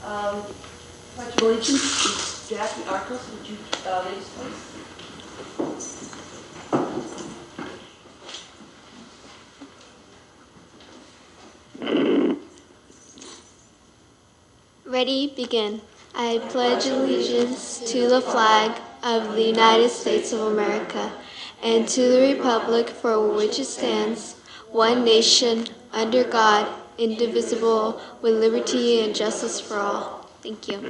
Pledge of allegiance to Jackie Arcos. Would you, ladies, please? Ready, begin. I pledge allegiance to the flag of the United States of America and to the republic for which it stands, one nation, under God, indivisible, with liberty and justice for all. Thank you. A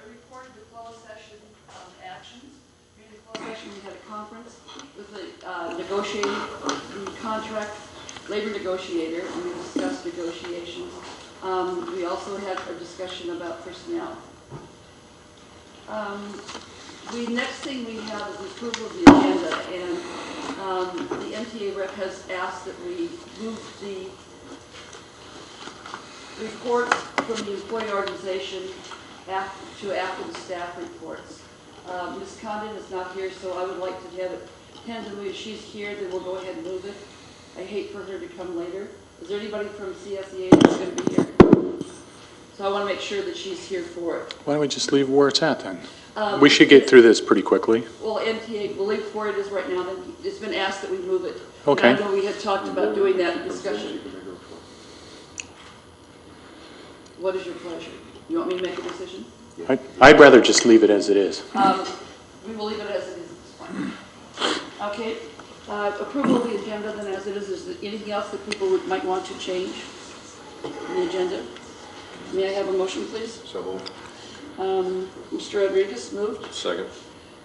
report of the closed session actions. In the closed session, we had a conference with the negotiating contract labor negotiator, and we discussed negotiations. We also had a discussion about personnel. The next thing we have is approval of the agenda, and the MTA rep has asked that we move the reports from the employee organization to after the staff reports. Ms. Condon is not here, so I would like to have it tentatively. If she's here, then we'll go ahead and move it. I hate for her to come later. Is there anybody from CSEA that's going to be here? So I want to make sure that she's here for it. Why don't we just leave where it's at then? We should get through this pretty quickly. Well, MTA, we'll leave where it is right now. Then it's been asked that we move it. Okay. And I know we had talked about doing that in discussion. What is your pleasure? You want me to make a decision? I'd rather just leave it as it is. We will leave it as it is at this point. Okay. Approval of the agenda then as it is. Is there anything else that people might want to change in the agenda? May I have a motion, please? So moved. Mr. Rodriguez moved. Second.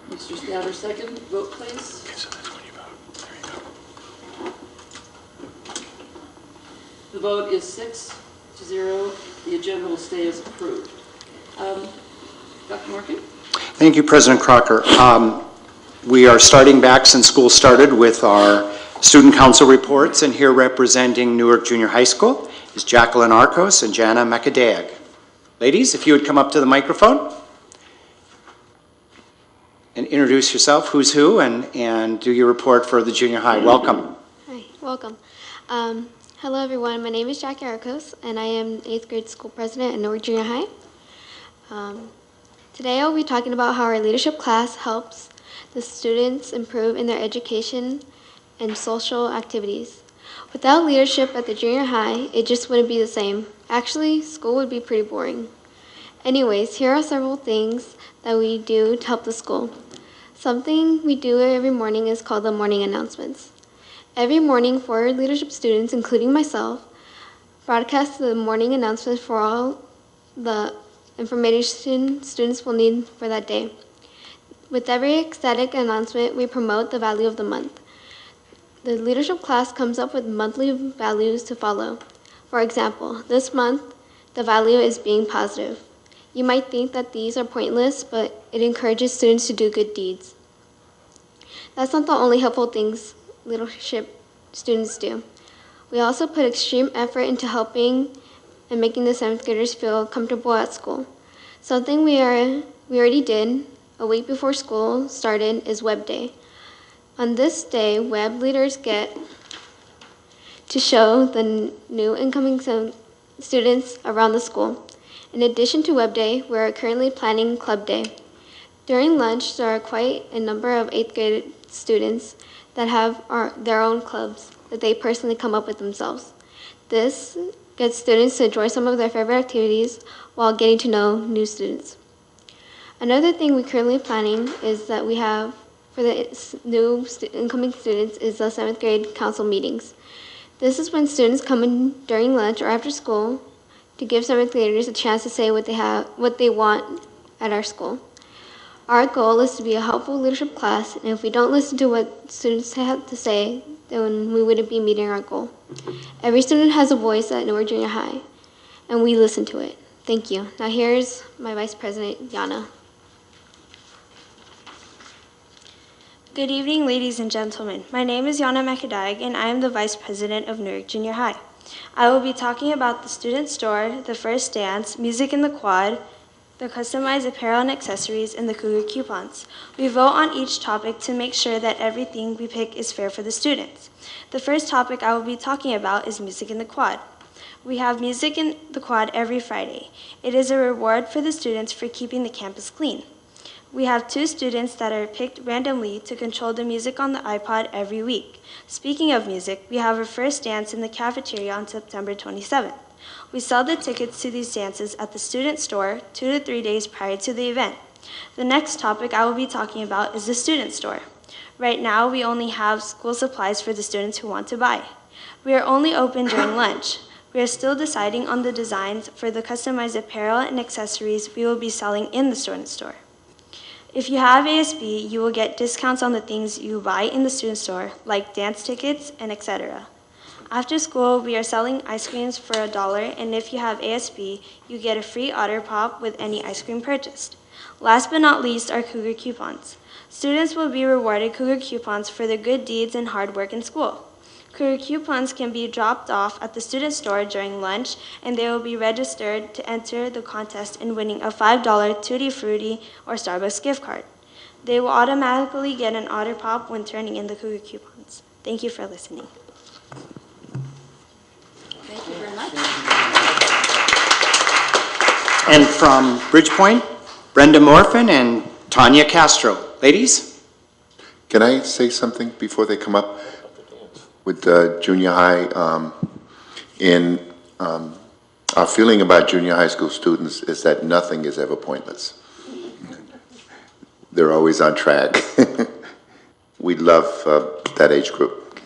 Mr. Staver second. Vote, please. Okay, so that's when you vote. There you go. The vote is 6-0. The agenda will stay as approved. Dr. Morgan? Thank you, President Crocker. We are starting back since school started with our student council reports, and here representing Newark Junior High School is Jacqueline Arcos and Jana Mekadag. Ladies, if you would come up to the microphone and introduce yourself, who's who, and do your report for the junior high. Welcome. Hi, welcome. Hello everyone, my name is Jackie Arcos, and I am 8th grade school president at Newark Junior High. Today I'll be talking about how our leadership class helps the students improve in their education and social activities. Without leadership at the junior high, it just wouldn't be the same. Actually, school would be pretty boring. Anyways, here are several things that we do to help the school. Something we do every morning is called the morning announcements. Every morning, 4 leadership students, including myself, broadcast the morning announcements for all the information students will need for that day. With every ecstatic announcement, we promote the value of the month. The leadership class comes up with monthly values to follow. For example, this month, the value is being positive. You might think that these are pointless, but it encourages students to do good deeds. That's not the only helpful things leadership students do. We also put extreme effort into helping and making the 7th graders feel comfortable at school. Something we already did a week before school started is Web Day. On this day, web leaders get to show the new incoming students around the school. In addition to Web Day, we are currently planning Club Day. During lunch, there are quite a number of 8th grade students that have their own clubs that they personally come up with themselves. This gets students to enjoy some of their favorite activities while getting to know new students. Another thing we're currently planning is that we have for the new incoming students is the 7th grade council meetings. This is when students come in during lunch or after school to give 7th graders a chance to say what they want at our school. Our goal is to be a helpful leadership class, and if we don't listen to what students have to say, then we wouldn't be meeting our goal. Every student has a voice at Newark Junior High, and we listen to it. Thank you. Now here's my Vice President, Yana. Good evening, ladies and gentlemen. My name is Yana Mekadag, and I am the Vice President of Newark Junior High. I will be talking about the student store, the first dance, music in the quad, the customized apparel and accessories, and the Cougar coupons. We vote on each topic to make sure that everything we pick is fair for the students. The first topic I will be talking about is music in the quad. We have music in the quad every Friday. It is a reward for the students for keeping the campus clean. We have 2 students that are picked randomly to control the music on the iPod every week. Speaking of music, we have our first dance in the cafeteria on September 27th. We sell the tickets to these dances at the student store 2 to 3 days prior to the event. The next topic I will be talking about is the student store. Right now, we only have school supplies for the students who want to buy. We are only open during lunch. We are still deciding on the designs for the customized apparel and accessories we will be selling in the student store. If you have ASB, you will get discounts on the things you buy in the student store, like dance tickets and etc. After school, we are selling ice creams for $1, and if you have ASB, you get a free Otter Pop with any ice cream purchased. Last but not least are Cougar coupons. Students will be rewarded Cougar coupons for their good deeds and hard work in school. Cougar coupons can be dropped off at the student store during lunch, and they will be registered to enter the contest in winning a $5 Tutti Frutti or Starbucks gift card. They will automatically get an Otter Pop when turning in the Cougar coupons. Thank you for listening. Thank you very much. And from Bridgepoint, Brenda Morfin and Tanya Castro. Ladies? Can I say something before they come up? With junior high, our feeling about junior high school students is that nothing is ever pointless. They're always on track. We love that age group.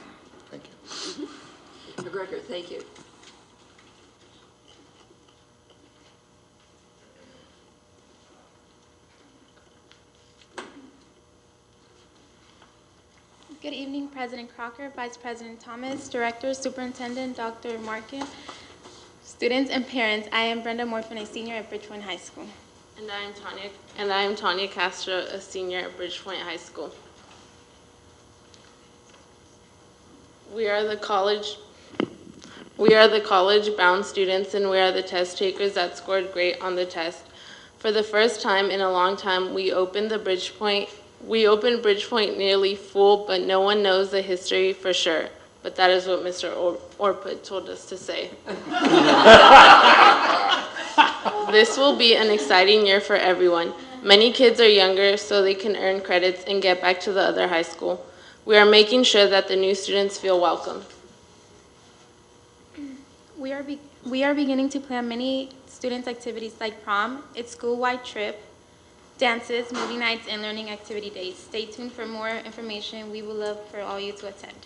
Thank you. McGregor, thank you. Good evening, President Crocker, Vice President Thomas, Director, Superintendent Dr. Markin, students and parents. I am Brenda Morfin, a senior at Bridgepoint High School. And I am Tanya Castro, a senior at Bridgepoint High School. We are the college-bound students, and we are the test takers that scored great on the test. For the first time in a long time, we opened Bridgepoint nearly full, but no one knows the history for sure. But that is what Mr. Orput told us to say. This will be an exciting year for everyone. Many kids are younger, so they can earn credits and get back to the other high school. We are making sure that the new students feel welcome. We are beginning to plan many students' activities like prom, its school-wide trip, dances, movie nights, and learning activity days. Stay tuned for more information. We would love for all you to attend.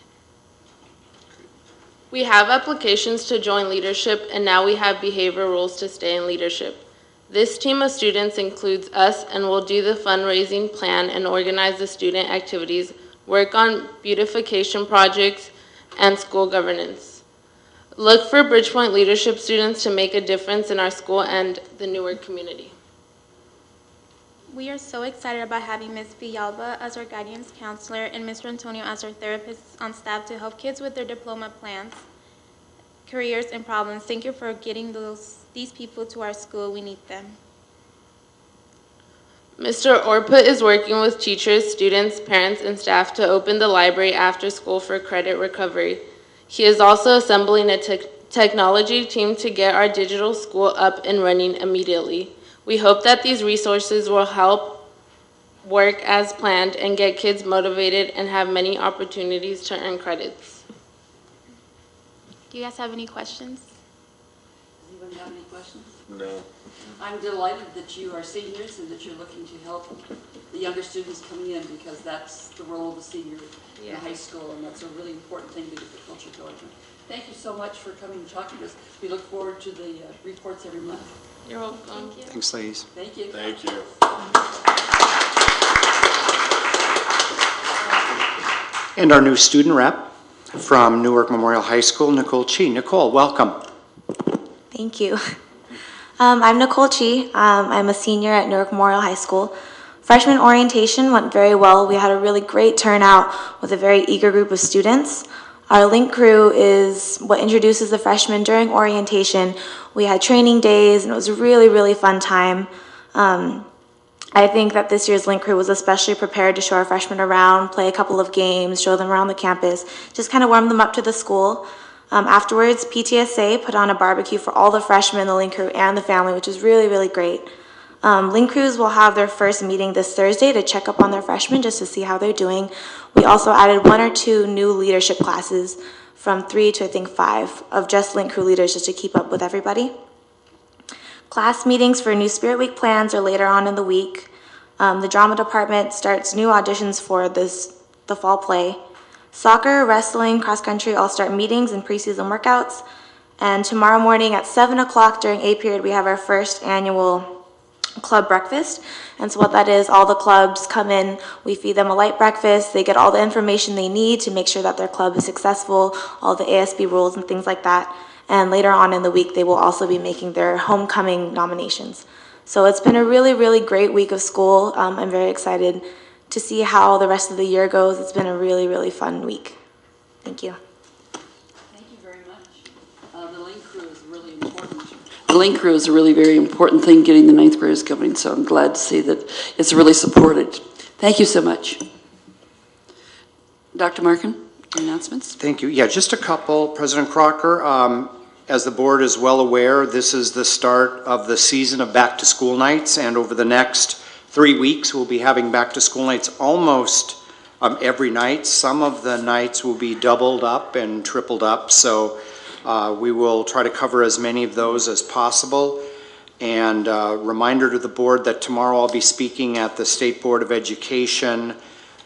We have applications to join leadership, and now we have behavior rules to stay in leadership. This team of students includes us and will do the fundraising plan and organize the student activities, work on beautification projects, and school governance. Look for Bridgepoint leadership students to make a difference in our school and the Newark community. We are so excited about having Ms. Villalba as our guidance counselor and Mr. Antonio as our therapist on staff to help kids with their diploma plans, careers, and problems. Thank you for getting these people to our school. We need them. Mr. Orput is working with teachers, students, parents, and staff to open the library after school for credit recovery. He is also assembling a technology team to get our digital school up and running immediately. We hope that these resources will help work as planned and get kids motivated and have many opportunities to earn credits. Do you guys have any questions? Does anyone have any questions? No. I'm delighted that you are seniors and that you're looking to help the younger students coming in, because that's the role of a senior in high school, and that's a really important thing to get the culture going. Thank you so much for coming and talking to us. We look forward to the reports every month. You're welcome. Thank you. Thanks, ladies. Thank you. Thank you. And our new student rep from Newark Memorial High School, Nicole Chi. Nicole, welcome. Thank you. I'm Nicole Chi. I'm a senior at Newark Memorial High School. Freshman orientation went very well. We had a really great turnout with a very eager group of students. Our link crew is what introduces the freshmen during orientation. We had training days, and it was a really, really fun time. I think that this year's Link Crew was especially prepared to show our freshmen around, play a couple of games, show them around the campus, just kind of warm them up to the school. Afterwards, PTSA put on a barbecue for all the freshmen, the Link Crew, and the family, which was really, really great. Link Crews will have their first meeting this Thursday to check up on their freshmen just to see how they're doing. We also added 1 or 2 new leadership classes from 3 to I think 5 of just Link Crew leaders just to keep up with everybody. Class meetings for New Spirit Week plans are later on in the week. The drama department starts new auditions for the fall play. Soccer, wrestling, cross country all start meetings and preseason workouts. And tomorrow morning at 7 o'clock during A period, we have our first annual club breakfast. And so what that is, all the clubs come in, we feed them a light breakfast, they get all the information they need to make sure that their club is successful, all the ASB rules and things like that. And later on in the week, they will also be making their homecoming nominations. So it's been a really, really great week of school. I'm very excited to see how the rest of the year goes. It's been a really, really fun week. Thank you. Thank you very much. The Link Crew is really important. The Link Crew is a really very important thing getting the 9th graders coming, so I'm glad to see that it's really supported. Thank you so much. Dr. Markin, announcements? Thank you. Yeah, just a couple. President Crocker, as the board is well aware, this is the start of the season of back-to-school nights, and over the next 3 weeks, we'll be having back-to-school nights almost every night. Some of the nights will be doubled up and tripled up, so we will try to cover as many of those as possible. And reminder to the board that tomorrow I'll be speaking at the State Board of Education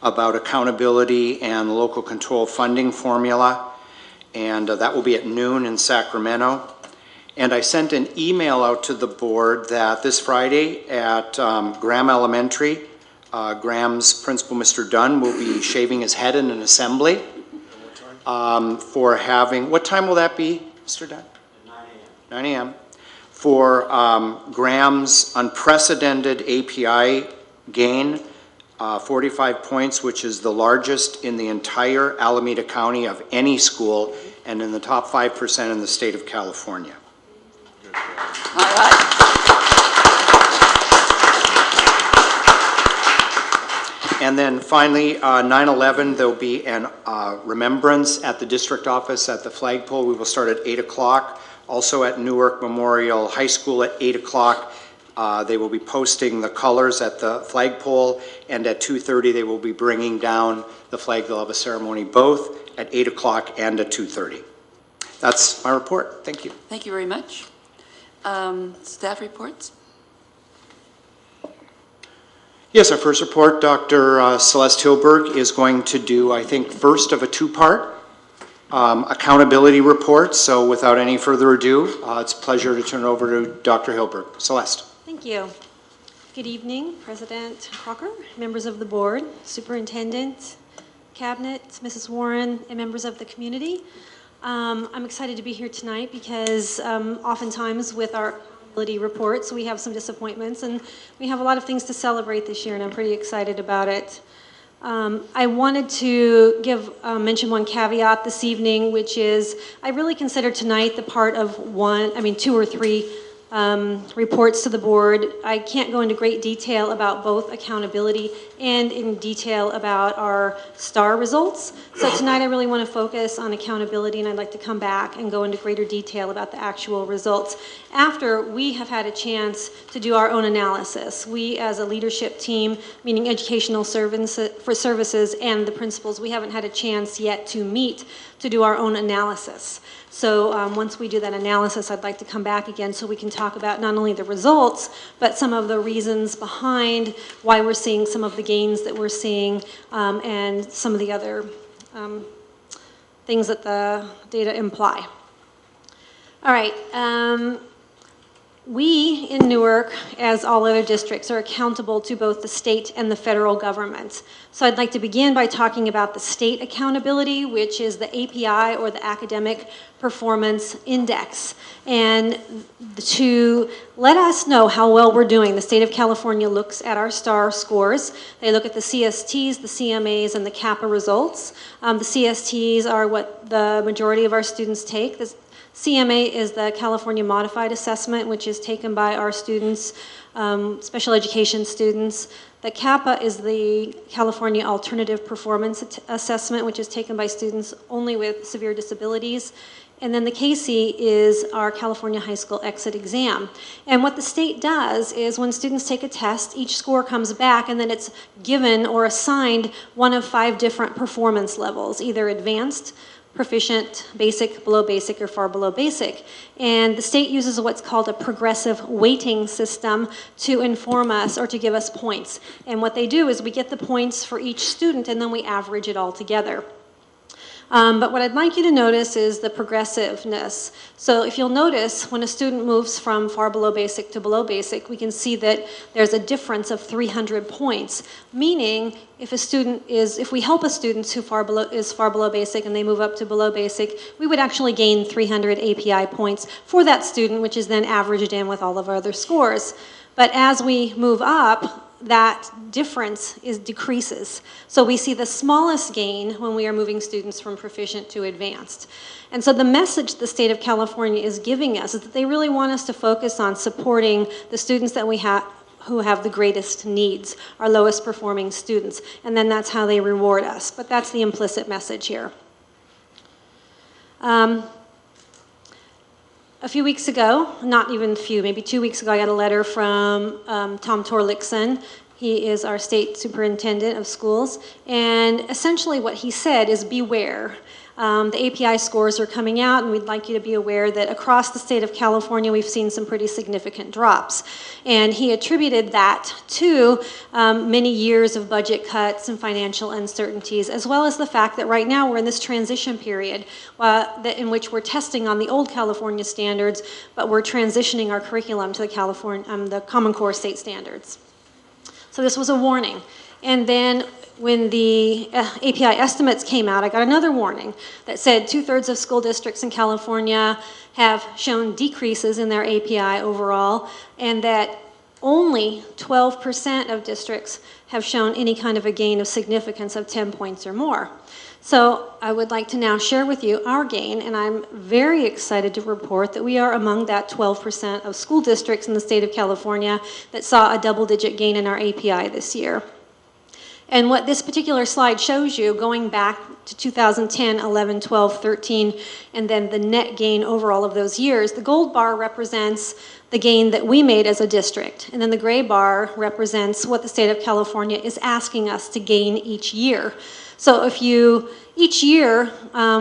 about accountability and local control funding formula. And that will be at noon in Sacramento. And I sent an email out to the board that this Friday at Graham Elementary, Graham's principal, Mr. Dunn, will be shaving his head in an assembly for having, what time will that be, Mr. Dunn? 9 a.m. For Graham's unprecedented API gain, 45 points, which is the largest in the entire Alameda County of any school and in the top 5% in the state of California. All right. And then finally, 9/11, there'll be an remembrance at the district office at the flagpole. We will start at 8 o'clock. Also at Newark Memorial High School at 8 o'clock. They will be posting the colors at the flagpole, and at 2:30 they will be bringing down the flag. They'll have a ceremony both at 8 o'clock and at 2:30. That's my report. Thank you. Thank you very much. Staff reports? Yes, our first report, Dr. Celeste Hilberg is going to do, I think, first of a 2-part accountability report. So without any further ado, it's a pleasure to turn it over to Dr. Hilberg. Celeste. Thank you. Good evening, President Crocker, members of the board, superintendent, cabinet, Mrs. Warren, and members of the community. I'm excited to be here tonight because oftentimes with our accountability reports, we have some disappointments, and we have a lot of things to celebrate this year, and I'm pretty excited about it. I wanted to mention one caveat this evening, which is I really consider tonight the part of 2 or 3 reports to the board. I can't go into great detail about both accountability and in detail about our STAR results. So tonight I really want to focus on accountability, and I'd like to come back and go into greater detail about the actual results after we have had a chance to do our own analysis. We as a leadership team, meaning educational services and the principals, we haven't had a chance yet to meet to do our own analysis. So once we do that analysis, I'd like to come back again so we can talk about not only the results, but some of the reasons behind why we're seeing some of the gains that we're seeing and some of the other things that the data imply. All right. We in Newark, as all other districts, are accountable to both the state and the federal government. So I'd like to begin by talking about the state accountability, which is the API, or the Academic Performance Index. And to let us know how well we're doing, the state of California looks at our STAR scores. They look at the CSTs, the CMAs, and the CAPA results. The CSTs are what the majority of our students take. CMA is the California Modified Assessment, which is taken by our students, special education students. The CAPA is the California Alternative Performance Assessment, which is taken by students only with severe disabilities. And then the CASE is our California High School Exit Exam. And what the state does is when students take a test, each score comes back and then it's given or assigned one of 5 different performance levels, either advanced, proficient, basic, below basic, or far below basic. And the state uses what's called a progressive weighting system to inform us or to give us points. And what they do is we get the points for each student and then we average it all together. But what I'd like you to notice is the progressiveness. So if you'll notice, when a student moves from far below basic to below basic, we can see that there's a difference of 300 points. Meaning, if we help a student who is far below basic and they move up to below basic, we would actually gain 300 API points for that student, which is then averaged in with all of our other scores. But as we move up, that difference decreases. So we see the smallest gain when we are moving students from proficient to advanced. And so the message the state of California is giving us is that they really want us to focus on supporting the students that we have who have the greatest needs, our lowest performing students. And then that's how they reward us. But that's the implicit message here. A few weeks ago, not even a few, maybe 2 weeks ago, I got a letter from Tom Torlickson. He is our state superintendent of schools. And essentially what he said is beware. The API scores are coming out, and we'd like you to be aware that across the state of California, we've seen some pretty significant drops. And he attributed that to many years of budget cuts and financial uncertainties, as well as the fact that right now we're in this transition period in which we're testing on the old California standards, but we're transitioning our curriculum to the Common Core state standards. So this was a warning. And then when the API estimates came out, I got another warning that said 2/3 of school districts in California have shown decreases in their API overall, and that only 12% of districts have shown any kind of a gain of significance of 10 points or more. So I would like to now share with you our gain, and I'm very excited to report that we are among that 12% of school districts in the state of California that saw a double-digit gain in our API this year. And what this particular slide shows you, going back to 2010, 11, 12, 13, and then the net gain over all of those years, the gold bar represents the gain that we made as a district. And then the gray bar represents what the state of California is asking us to gain each year. So each year,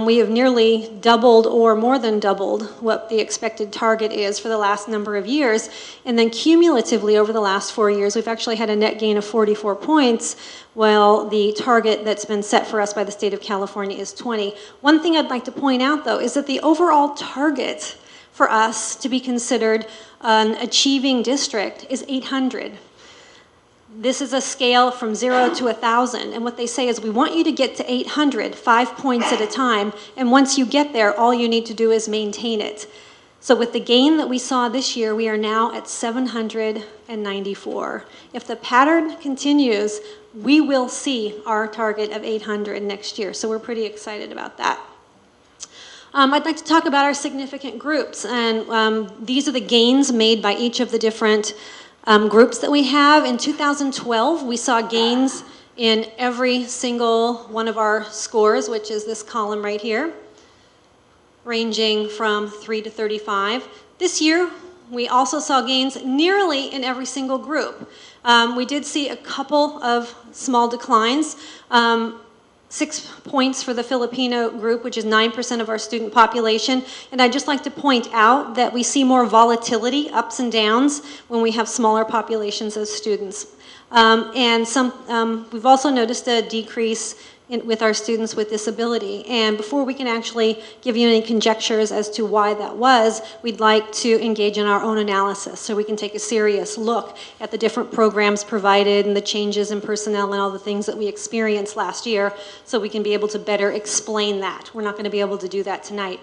we have nearly doubled or more than doubled what the expected target is for the last number of years. And then cumulatively over the last 4 years, we've actually had a net gain of 44 points, while the target that's been set for us by the state of California is 20. One thing I'd like to point out, though, is that the overall target for us to be considered an achieving district is 800. This is a scale from 0 to 1,000, and what they say is we want you to get to 800, 5 points at a time, and once you get there, all you need to do is maintain it. So with the gain that we saw this year, we are now at 794. If the pattern continues, we will see our target of 800 next year, so we're pretty excited about that. I'd like to talk about our significant groups, and these are the gains made by each of the different groups that we have. In 2012, we saw gains in every single one of our scores, which is this column right here, ranging from 3 to 35. This year, we also saw gains nearly in every single group. We did see a couple of small declines. 6 points for the Filipino group, which is 9% of our student population. And I'd just like to point out that we see more volatility, ups and downs, when we have smaller populations of students. We've also noticed a decrease with our students with disability. And before we can actually give you any conjectures as to why that was, we'd like to engage in our own analysis so we can take a serious look at the different programs provided and the changes in personnel and all the things that we experienced last year so we can be able to better explain that. We're not going to be able to do that tonight.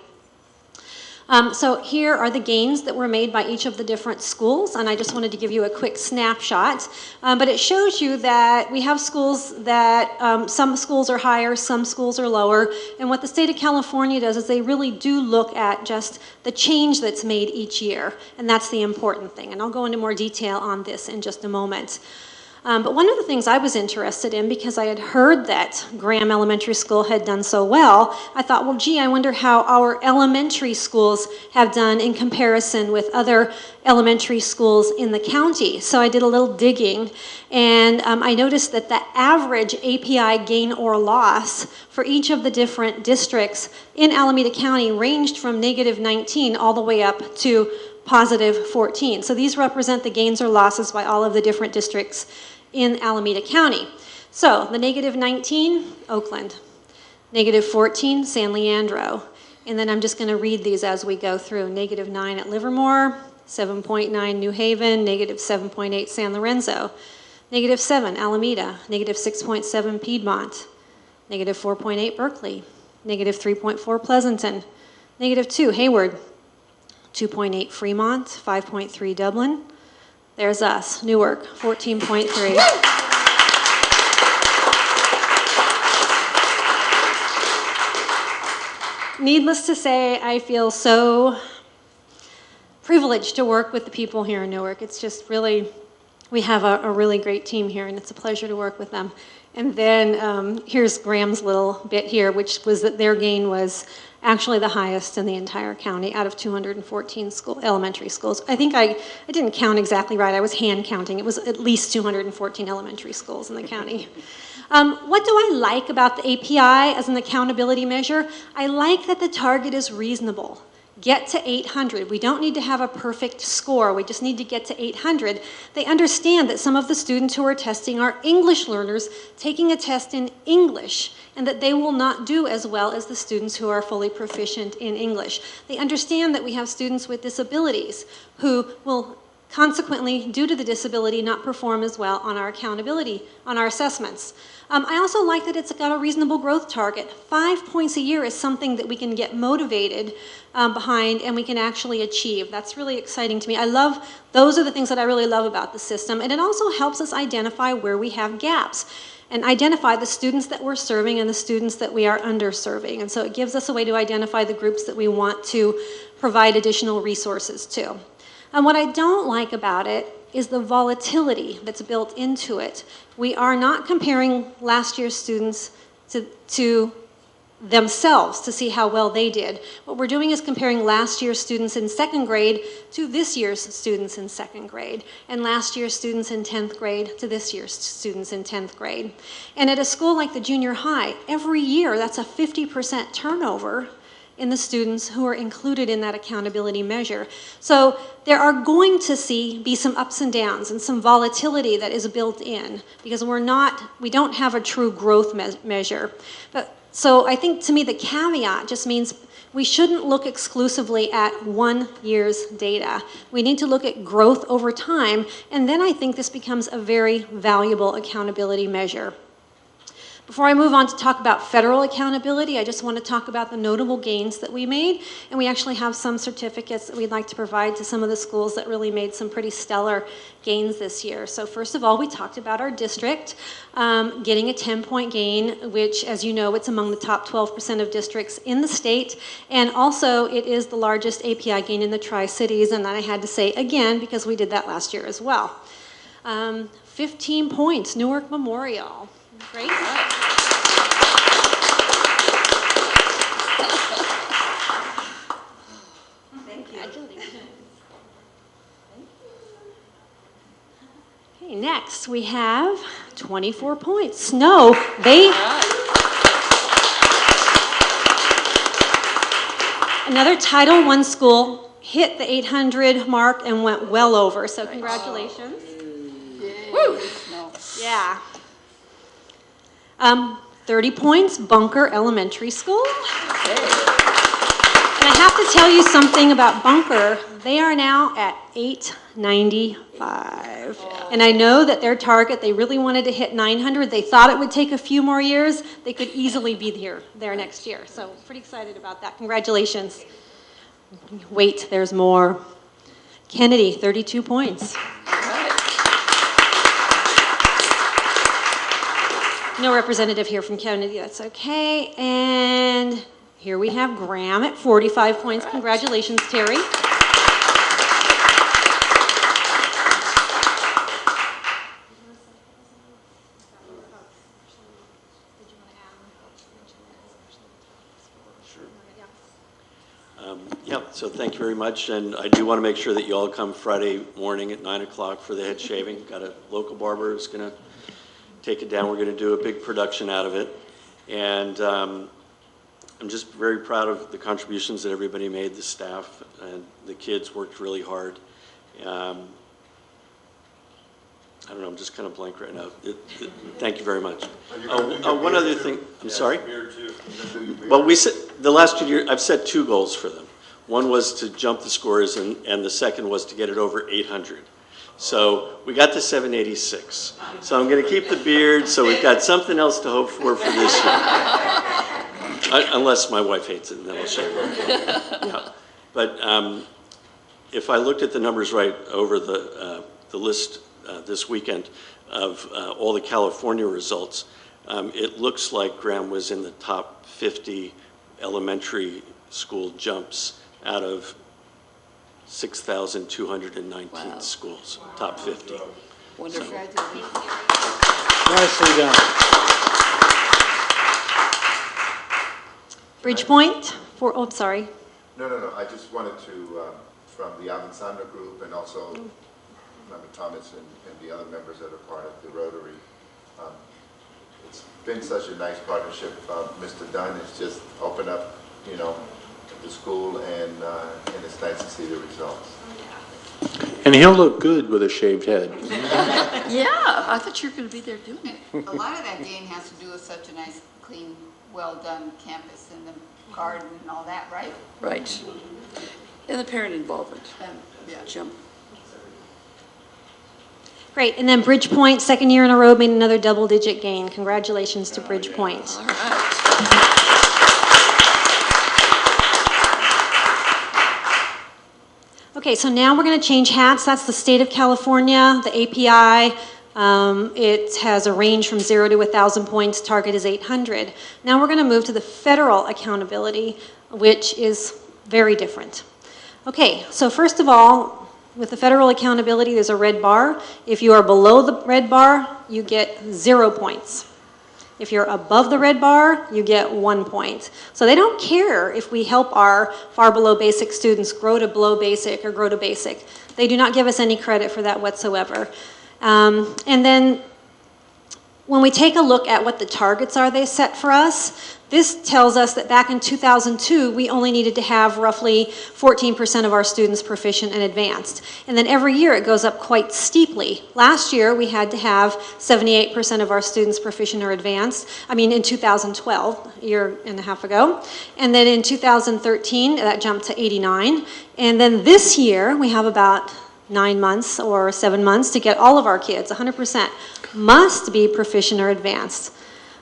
So here are the gains that were made by each of the different schools, and I just wanted to give you a quick snapshot. But it shows you that we have schools that some schools are higher, some schools are lower, and what the state of California does is they really do look at just the change that's made each year, and that's the important thing. And I'll go into more detail on this in just a moment. But one of the things I was interested in, because I had heard that Graham Elementary School had done so well, I thought, well, gee, I wonder how our elementary schools have done in comparison with other elementary schools in the county. So I did a little digging, and I noticed that the average API gain or loss for each of the different districts in Alameda County ranged from -19 all the way up to +14. So these represent the gains or losses by all of the different districts in Alameda County. So the -19, Oakland. -14, San Leandro. And then I'm just going to read these as we go through. -9 at Livermore, 7.9 New Haven, -7.8 San Lorenzo, -7 Alameda, -6.7 Piedmont, -4.8 Berkeley, -3.4 Pleasanton, -2 Hayward, 2.8 Fremont, 5.3 Dublin. There's us, Newark, 14.3. Needless to say, I feel so privileged to work with the people here in Newark. It's just really, we have a really great team here, and it's a pleasure to work with them. And then here's Graham's little bit here, which was that their gain was actually the highest in the entire county out of 214 elementary schools. I think I didn't count exactly right. I was hand counting. It was at least 214 elementary schools in the county. What do I like about the API as an accountability measure? I like that the target is reasonable. Get to 800. We don't need to have a perfect score. We just need to get to 800. They understand that some of the students who are testing are English learners taking a test in English, and that they will not do as well as the students who are fully proficient in English. They understand that we have students with disabilities who will consequently, due to the disability, not perform as well on our accountability, on our assessments. I also like that it's got a reasonable growth target. 5 points a year is something that we can get motivated behind and we can actually achieve. That's really exciting to me. Those are the things that I really love about the system. And it also helps us identify where we have gaps and identify the students that we're serving and the students that we are underserving. And so it gives us a way to identify the groups that we want to provide additional resources to. And what I don't like about it is the volatility that's built into it. We are not comparing last year's students to themselves to see how well they did. What we're doing is comparing last year's students in second grade to this year's students in second grade, and last year's students in 10th grade to this year's students in 10th grade. And at a school like the junior high, every year that's a 50% turnover in the students who are included in that accountability measure. So there are going to be some ups and downs and some volatility that is built in because we don't have a true growth measure. So I think to me the caveat just means we shouldn't look exclusively at 1 year's data. We need to look at growth over time, and then I think this becomes a very valuable accountability measure. Before I move on to talk about federal accountability, I just want to talk about the notable gains that we made, and we actually have some certificates that we'd like to provide to some of the schools that really made some pretty stellar gains this year. So first of all, we talked about our district getting a 10-point gain, which, as you know, it's among the top 12% of districts in the state, and also it is the largest API gain in the Tri-Cities, and I had to say again because we did that last year as well. 15 points, Newark Memorial. Great. Thank you. Okay, next we have 24 points. No, another Title I school hit the 800 mark and went well over, so congratulations. Woo! Yeah. 30 points, Bunker Elementary School. And I have to tell you something about Bunker. They are now at 895. And I know that their target, they really wanted to hit 900. They thought it would take a few more years. They could easily be there next year. So pretty excited about that. Congratulations. Wait, there's more. Kennedy, 32 points. No representative here from Kennedy, that's okay. And here we have Graham at 45 points. Congratulations, Terry. Yeah, so thank you very much, and I do want to make sure that you all come Friday morning at 9 o'clock for the head shaving. Got a local barber who's going to take it down. We're going to do a big production out of it, and I'm just very proud of the contributions that everybody made, the staff, and the kids worked really hard. I don't know, I'm just kind of blank right now. Thank you very much. One other thing, I'm sorry? Well, we said, the last 2 years, I've set 2 goals for them. One was to jump the scores, and the second was to get it over 800. So we got to 786. So I'm going to keep the beard, so we've got something else to hope for this year. Unless my wife hates it, and then I'll shave it. Yeah. But if I looked at the numbers right over the list this weekend of all the California results, it looks like Graham was in the top 50 elementary school jumps out of 6,219 schools, top 50. Wonderful. Nicely done. Bridgepoint, oh, sorry. No. I just wanted to, from the Avanzando group and also Member Thomas and the other members that are part of the Rotary, it's been such a nice partnership. Mr. Dunn has just opened up, the school, and it's nice to see the results. And he'll look good with a shaved head. Yeah, I thought you were going to be there doing it. A lot of that gain has to do with such a nice, clean, well-done campus and the garden and all that, right? Right. And the parent involvement. Yeah. Jump. Great, and then Bridgepoint, second year in a row, made another double-digit gain. Congratulations to Bridgepoint. All right. Okay, so now we're going to change hats. That's the state of California, the API. It has a range from 0 to 1,000 points. Target is 800. Now we're going to move to the federal accountability, which is very different. Okay, so first of all, with the federal accountability, there's a red bar. If you are below the red bar, you get 0 points. If you're above the red bar, you get 1 point. So they don't care if we help our far below basic students grow to below basic or grow to basic. They do not give us any credit for that whatsoever. And then when we take a look at what the targets are they set for us, this tells us that back in 2002, we only needed to have roughly 14% of our students proficient and advanced. And then every year it goes up quite steeply. Last year, we had to have 78% of our students proficient or advanced. I mean, in 2012, a year and a half ago. And then in 2013, that jumped to 89. And then this year, we have about 9 months or 7 months to get all of our kids, 100%, must be proficient or advanced.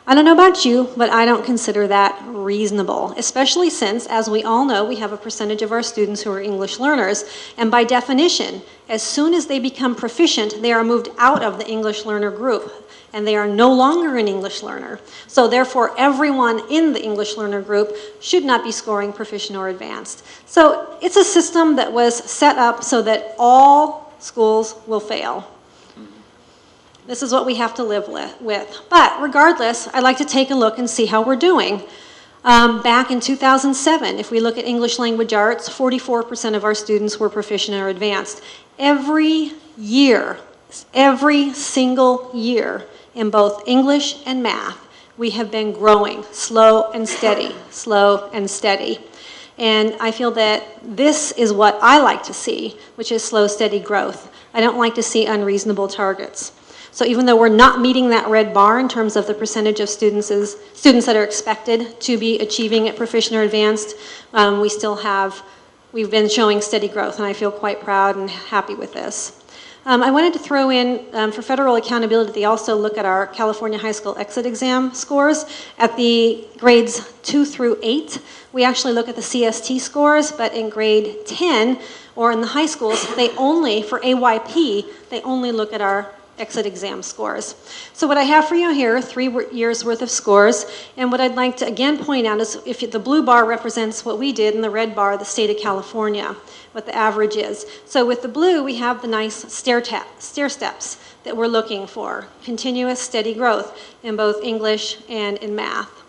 I don't know about you, but I don't consider that reasonable, especially since, as we all know, we have a percentage of our students who are English learners, and by definition, as soon as they become proficient, they are moved out of the English learner group, and they are no longer an English learner. So therefore, everyone in the English learner group should not be scoring proficient or advanced. So it's a system that was set up so that all schools will fail. This is what we have to live with. But regardless, I'd like to take a look and see how we're doing. Back in 2007, if we look at English language arts, 44% of our students were proficient or advanced. Every year, every single year, in both English and math, we have been growing slow and steady, slow and steady. And I feel that this is what I like to see, which is slow, steady growth. I don't like to see unreasonable targets. So even though we're not meeting that red bar in terms of the percentage of students that are expected to be achieving at proficient or advanced, we've been showing steady growth, and I feel quite proud and happy with this. I wanted to throw in, for federal accountability, they also look at our California high school exit exam scores. At the grades 2 through 8, we actually look at the CST scores, but in grade 10, or in the high schools, they only, for AYP, they only look at our exit exam scores. So what I have for you here are 3 years worth of scores, and what I'd like to again point out is if the blue bar represents what we did and the red bar the state of California, what the average is. So with the blue we have the nice stair steps that we're looking for, continuous steady growth in both English and in math.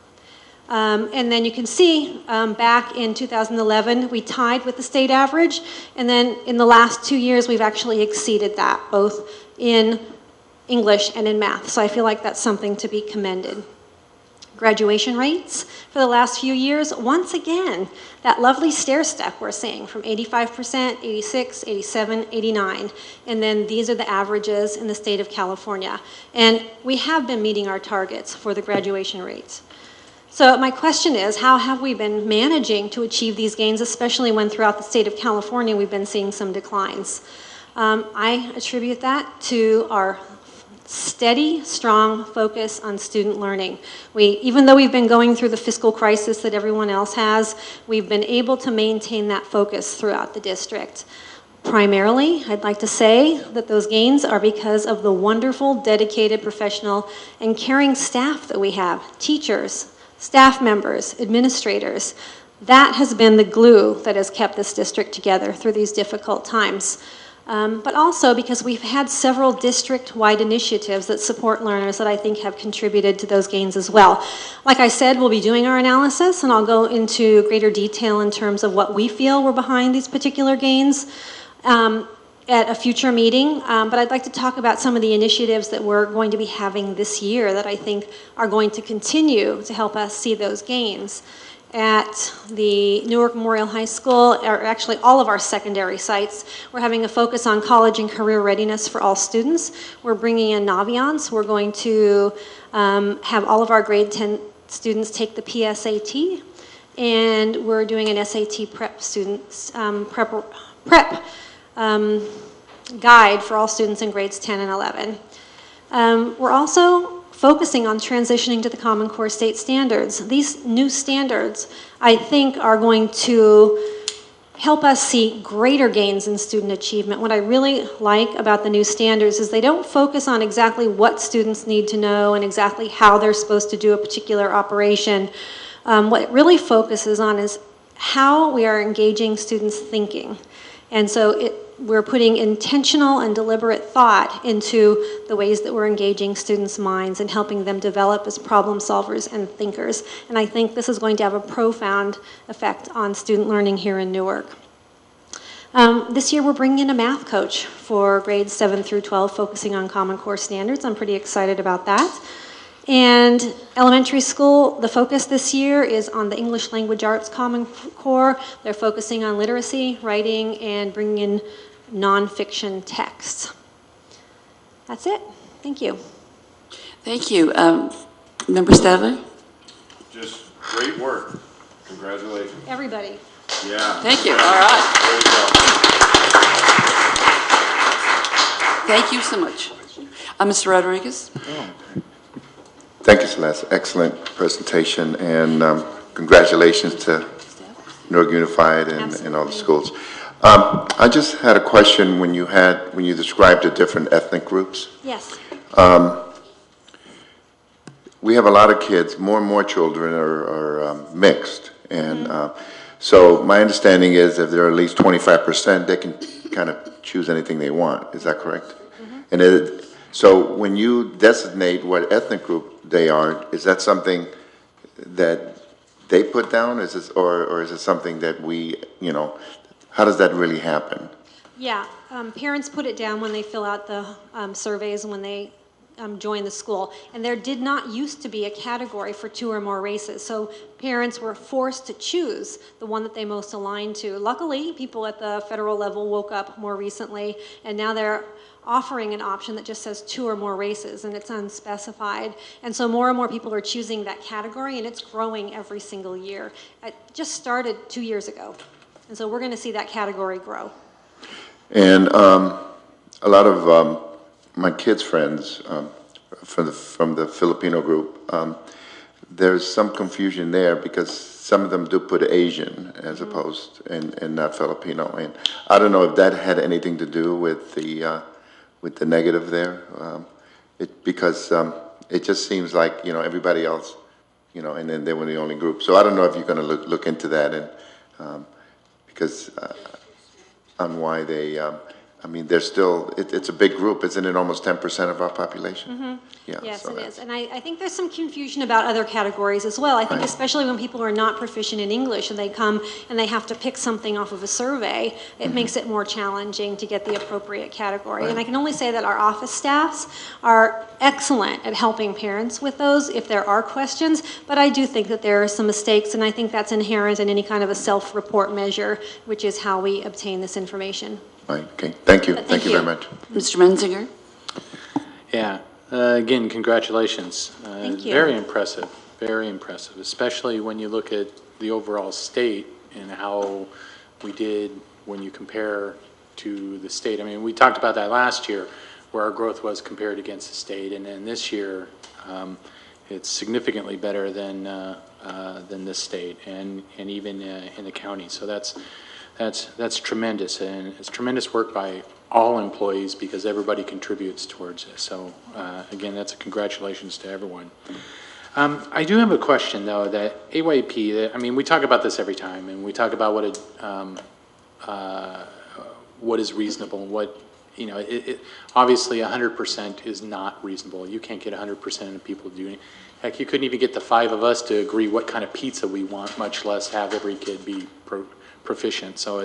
And then you can see back in 2011 we tied with the state average, and then in the last 2 years we've actually exceeded that both in English and in math. So I feel like that's something to be commended. Graduation rates for the last few years, once again, that lovely stair step we're seeing from 85%, 86, 87, 89. And then these are the averages in the state of California. And we have been meeting our targets for the graduation rates. So my question is, how have we been managing to achieve these gains, especially when throughout the state of California we've been seeing some declines? I attribute that to our steady, strong focus on student learning. Even though we've been going through the fiscal crisis that everyone else has, we've been able to maintain that focus throughout the district. Primarily, I'd like to say that those gains are because of the wonderful, dedicated, professional, and caring staff that we have, teachers, staff members, administrators. That has been the glue that has kept this district together through these difficult times. But also because we've had several district-wide initiatives that support learners that I think have contributed to those gains as well. Like I said, we'll be doing our analysis, and I'll go into greater detail in terms of what we feel were behind these particular gains at a future meeting. But I'd like to talk about some of the initiatives that we're going to be having this year that I think are going to continue to help us see those gains. At the Newark Memorial High School, or actually all of our secondary sites, we're having a focus on college and career readiness for all students. We're bringing in Naviance. We're going to have all of our grade 10 students take the PSAT, and we're doing an SAT prep students prep guide for all students in grades 10 and 11. We're also focusing on transitioning to the Common Core state standards. These new standards, I think, are going to help us see greater gains in student achievement. What I really like about the new standards is they don't focus on exactly what students need to know and exactly how they're supposed to do a particular operation. What it really focuses on is how we are engaging students' thinking. And so we're putting intentional and deliberate thought into the ways that we're engaging students' minds and helping them develop as problem solvers and thinkers. And I think this is going to have a profound effect on student learning here in Newark. This year we're bringing in a math coach for grades 7 through 12, focusing on Common Core standards. I'm pretty excited about that. And elementary school, the focus this year is on the English Language Arts Common Core. They're focusing on literacy, writing, and bringing in nonfiction texts. That's it. Thank you. Thank you. Member Stadler? Just great work. Congratulations. Everybody. Yeah. Thank you. All right. There you go. Thank you so much. Mr. Rodriguez? Thank you, Celeste. Excellent presentation, and congratulations to Newark Unified and all the schools. I just had a question when you described the different ethnic groups. Yes. We have a lot of kids, more and more children are mixed, and so my understanding is if there are at least 25%, they can kind of choose anything they want. Is that correct? And so when you designate what ethnic group they are, is that something that they put down, or is it something that we, how does that really happen? Yeah, parents put it down when they fill out the surveys and when they join the school. And there did not used to be a category for 2 or more races. So parents were forced to choose the one that they most aligned to. Luckily, people at the federal level woke up more recently, and now they're offering an option that just says 2 or more races, and it's unspecified. And so more and more people are choosing that category, and it's growing every single year. It just started 2 years ago. And so we're going to see that category grow. And a lot of my kids' friends from the Filipino group, there's some confusion there because some of them do put Asian as opposed and not Filipino. And I don't know if that had anything to do with the negative there. Because it just seems like, you know, everybody else, you know, and then they were the only group. So I don't know if you're going to look into that and because on why they, I mean, they're still, it's a big group, isn't it? Almost 10% of our population? Yeah, Yes, so it that's- is. And I think there's some confusion about other categories as well. I think especially when people are not proficient in English and they come and they have to pick something off of a survey, it makes it more challenging to get the appropriate category. And I can only say that our office staffs are excellent at helping parents with those if there are questions, but I do think that there are some mistakes, and I think that's inherent in any kind of a self-report measure, which is how we obtain this information. Right, okay, thank you. But Thank you very much. Mr. Menzinger? Yeah, again, congratulations. Thank you. Very impressive, especially when you look at the overall state and how we did when you compare to the state. I mean, we talked about that last year, where our growth was compared against the state, and then this year, it's significantly better than this state and even in the county. So that's tremendous, and it's tremendous work by all employees because everybody contributes towards it. So again, that's a congratulations to everyone. I do have a question though, that AYP, I mean, we talk about this every time, and we talk about what is reasonable and what, you know, obviously 100% is not reasonable. You can't get 100% of people doing it. Heck, you couldn't even get the 5 of us to agree what kind of pizza we want, much less have every kid be proficient. So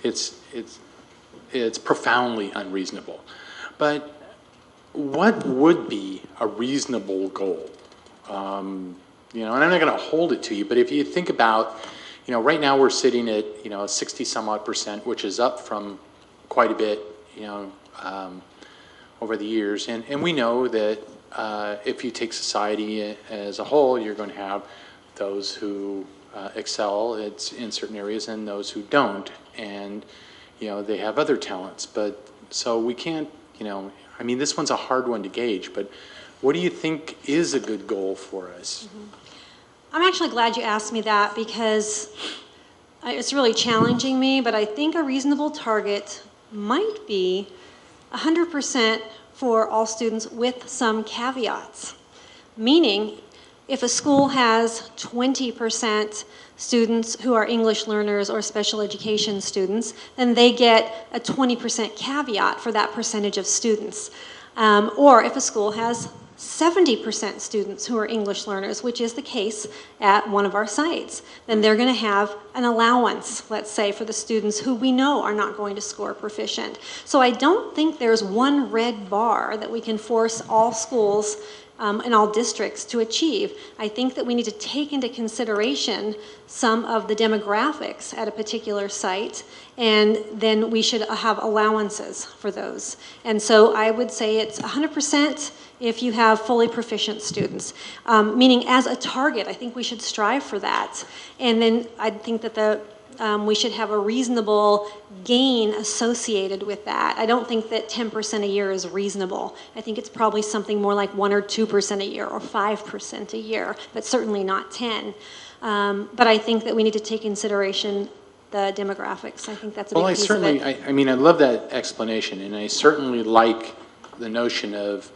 it's profoundly unreasonable. But what would be a reasonable goal? You know, and I'm not going to hold it to you, but if you think about, you know, right now we're sitting at, you know, 60 some odd %, which is up from quite a bit, you know, over the years. And we know that if you take society as a whole, you're going to have those who excel in certain areas and those who don't. And, you know, they have other talents. But so we can't, you know, I mean, this one's a hard one to gauge, but what do you think is a good goal for us? I'm actually glad you asked me that because it's really challenging me, but I think a reasonable target might be 100% for all students with some caveats. Meaning, if a school has 20% students who are English learners or special education students, then they get a 20% caveat for that percentage of students. Or if a school has 70% students who are English learners, which is the case at one of our sites, then they're going to have an allowance, let's say, for the students who we know are not going to score proficient. So I don't think there's one red bar that we can force all schools in all districts to achieve. I think that we need to take into consideration some of the demographics at a particular site, and then we should have allowances for those. And so I would say it's 100% if you have fully proficient students, meaning as a target, I think we should strive for that. And then I think that we should have a reasonable gain associated with that. I don't think that 10% a year is reasonable. I think it's probably something more like 1 or 2% a year or 5% a year, but certainly not 10. But I think that we need to take consideration the demographics. I think that's a big piece of it. I mean, I love that explanation, and I certainly like the notion of,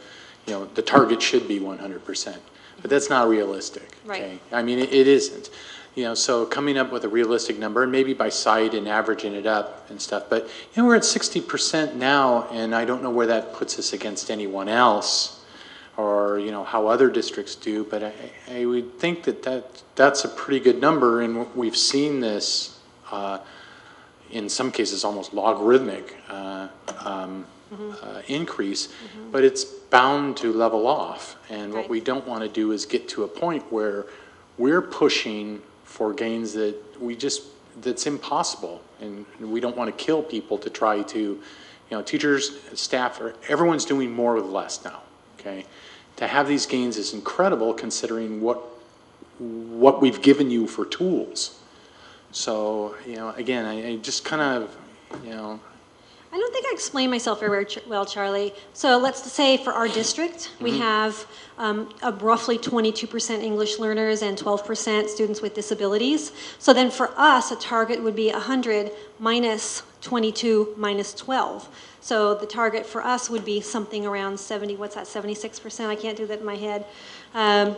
you know, the target should be 100%, but that's not realistic. Right. Okay? I mean, it isn't. You know, so coming up with a realistic number, and maybe by site and averaging it up and stuff, but, you know, we're at 60% now, and I don't know where that puts us against anyone else, or, you know, how other districts do, but I would think that's a pretty good number, and we've seen this, in some cases, almost logarithmic increase, but it's bound to level off, and what we don't want to do is get to a point where we're pushing for gains that that's impossible, and we don't want to kill people to try to, you know, teachers, staff, everyone's doing more with less now, okay? To have these gains is incredible considering what we've given you for tools. So, you know, again, I just kind of, you know, I don't think I explained myself very well, Charlie. So let's say for our district, we have roughly 22% English learners and 12% students with disabilities. So then for us, a target would be 100 minus 22 minus 12. So the target for us would be something around 70, what's that, 76%? I can't do that in my head.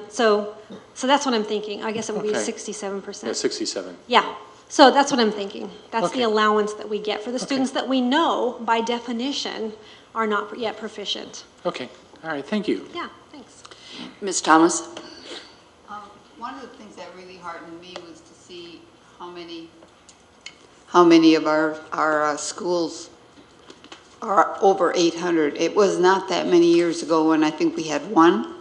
So that's what I'm thinking. I guess it would be 67%. Yeah, 67. Yeah. So that's what I'm thinking. That's Okay. the allowance that we get for the students that we know, by definition, are not yet proficient. Okay, all right, thank you. Yeah, thanks. Ms. Thomas? One of the things that really heartened me was to see how many of our schools are over 800. It was not that many years ago when I think we had one.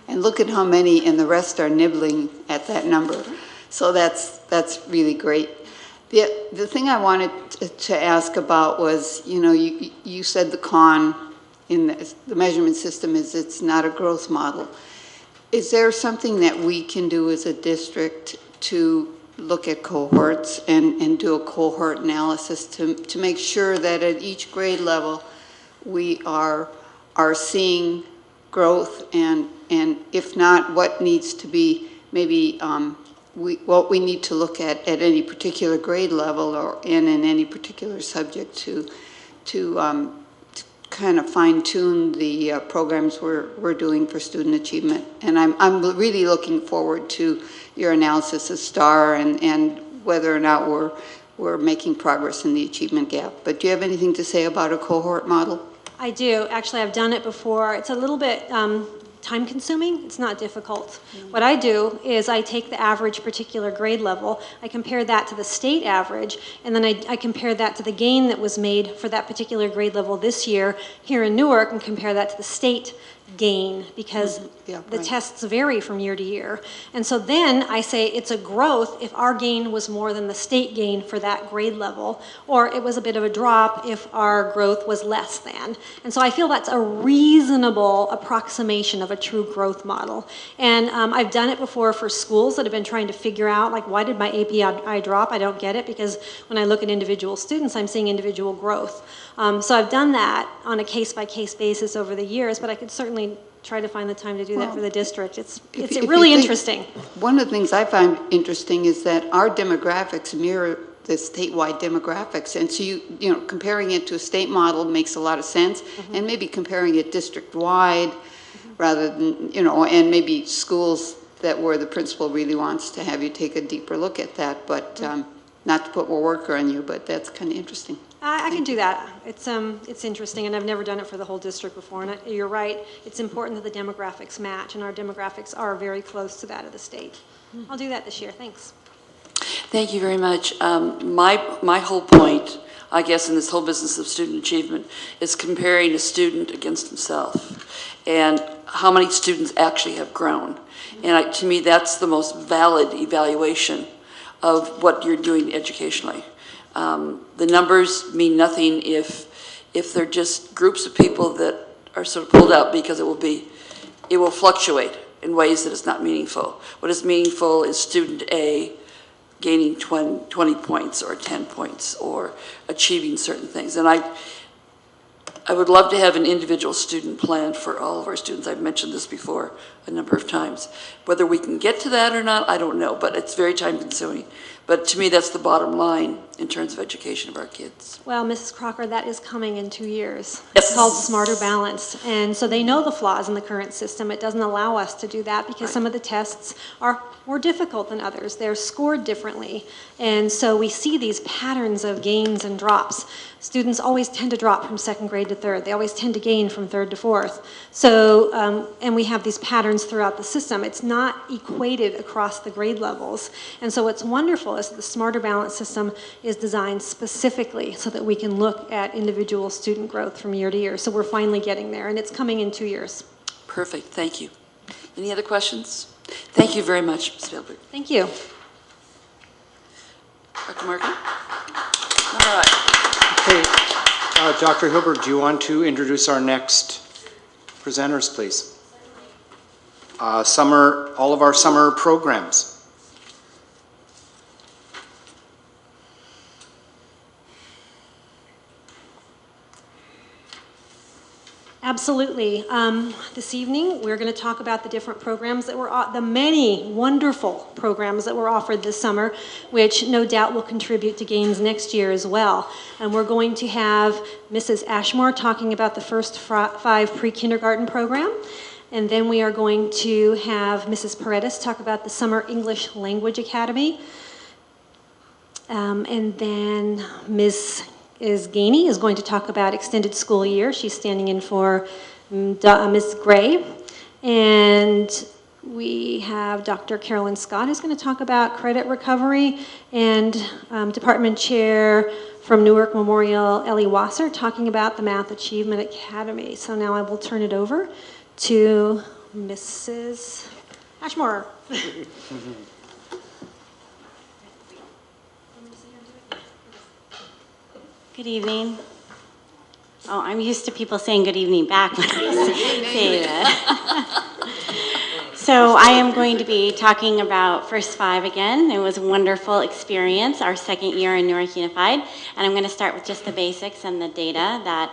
And look at how many, and the rest are nibbling at that number. So that's really great. The thing I wanted to ask about was, you said the con in the measurement system is it's not a growth model. Is there something that we can do as a district to look at cohorts and do a cohort analysis to make sure that at each grade level we are seeing growth, and if not, what needs to be maybe what we need to look at any particular grade level or in any particular subject to kind of fine-tune the programs we're doing for student achievement. And I'm really looking forward to your analysis of STAR and whether or not we're making progress in the achievement gap. But do you have anything to say about a cohort model? I do. Actually, I've done it before. It's a little bit time-consuming. It's not difficult. What I do is I take the average particular grade level, I compare that to the state average, and then I compare that to the gain that was made for that particular grade level this year here in Newark, and compare that to the state gain, because the tests vary from year to year. And so then I say it's a growth if our gain was more than the state gain for that grade level, or it was a bit of a drop if our growth was less than. And so I feel that's a reasonable approximation of a true growth model. And I've done it before for schools that have been trying to figure out, like, why did my API drop? I don't get it, because when I look at individual students, I'm seeing individual growth. So I've done that on a case-by-case basis over the years, but I could certainly try to find the time to do that for the district. It's really interesting. One of the things I find interesting is that our demographics mirror the statewide demographics, and so you know, comparing it to a state model makes a lot of sense, and maybe comparing it district-wide rather than, and maybe schools where the principal really wants to have you take a deeper look at that, but not to put more work on you, but that's kind of interesting. I can do that. It's interesting, and I've never done it for the whole district before. And you're right; it's important that the demographics match, and our demographics are very close to that of the state. I'll do that this year. Thanks. Thank you very much. My whole point, I guess, in this whole business of student achievement is comparing a student against himself, and how many students actually have grown. And to me, that's the most valid evaluation of what you're doing educationally. The numbers mean nothing if they're just groups of people that are sort of pulled out, because it will fluctuate in ways that is not meaningful. What is meaningful is student A gaining 20 points or 10 points or achieving certain things. And I would love to have an individual student plan for all of our students. I've mentioned this before a number of times. Whether we can get to that or not, I don't know, but it's very time consuming. But to me, that's the bottom line in terms of education of our kids. Well, Mrs. Crocker, that is coming in 2 years. Yes. It's called Smarter Balanced. And so they know the flaws in the current system. It doesn't allow us to do that because some of the tests are more difficult than others. They're scored differently. And so we see these patterns of gains and drops. Students always tend to drop from second grade to third. They always tend to gain from third to fourth. So, and we have these patterns throughout the system. It's not equated across the grade levels. And so what's wonderful is that the Smarter Balance system is designed specifically so that we can look at individual student growth from year to year. So we're finally getting there, and it's coming in 2 years. Perfect, thank you. Any other questions? Thank you very much, Ms. Spielberg. Thank you. Dr. Markey? All right. Okay, Dr. Hilbert, do you want to introduce our next presenters, please? All of our summer programs. Absolutely. This evening, we're going to talk about the different programs that were, the many wonderful programs that were offered this summer, which no doubt will contribute to gains next year as well. And we're going to have Mrs. Ashmore talking about the first 5 pre-kindergarten program. And then we are going to have Mrs. Paredes talk about the Summer English Language Academy. And then Ms. Gainey is going to talk about extended school year. She's standing in for Ms. Gray. And we have Dr. Carolyn Scott who's going to talk about credit recovery, and Department Chair from Newark Memorial, Ellie Wasser, talking about the Math Achievement Academy. So now I will turn it over to Mrs. Ashmore. Good evening. Oh, I'm used to people saying good evening back when I say that. So I am going to be talking about First 5 again. It was a wonderful experience, our second year in Newark Unified. And I'm going to start with just the basics and the data that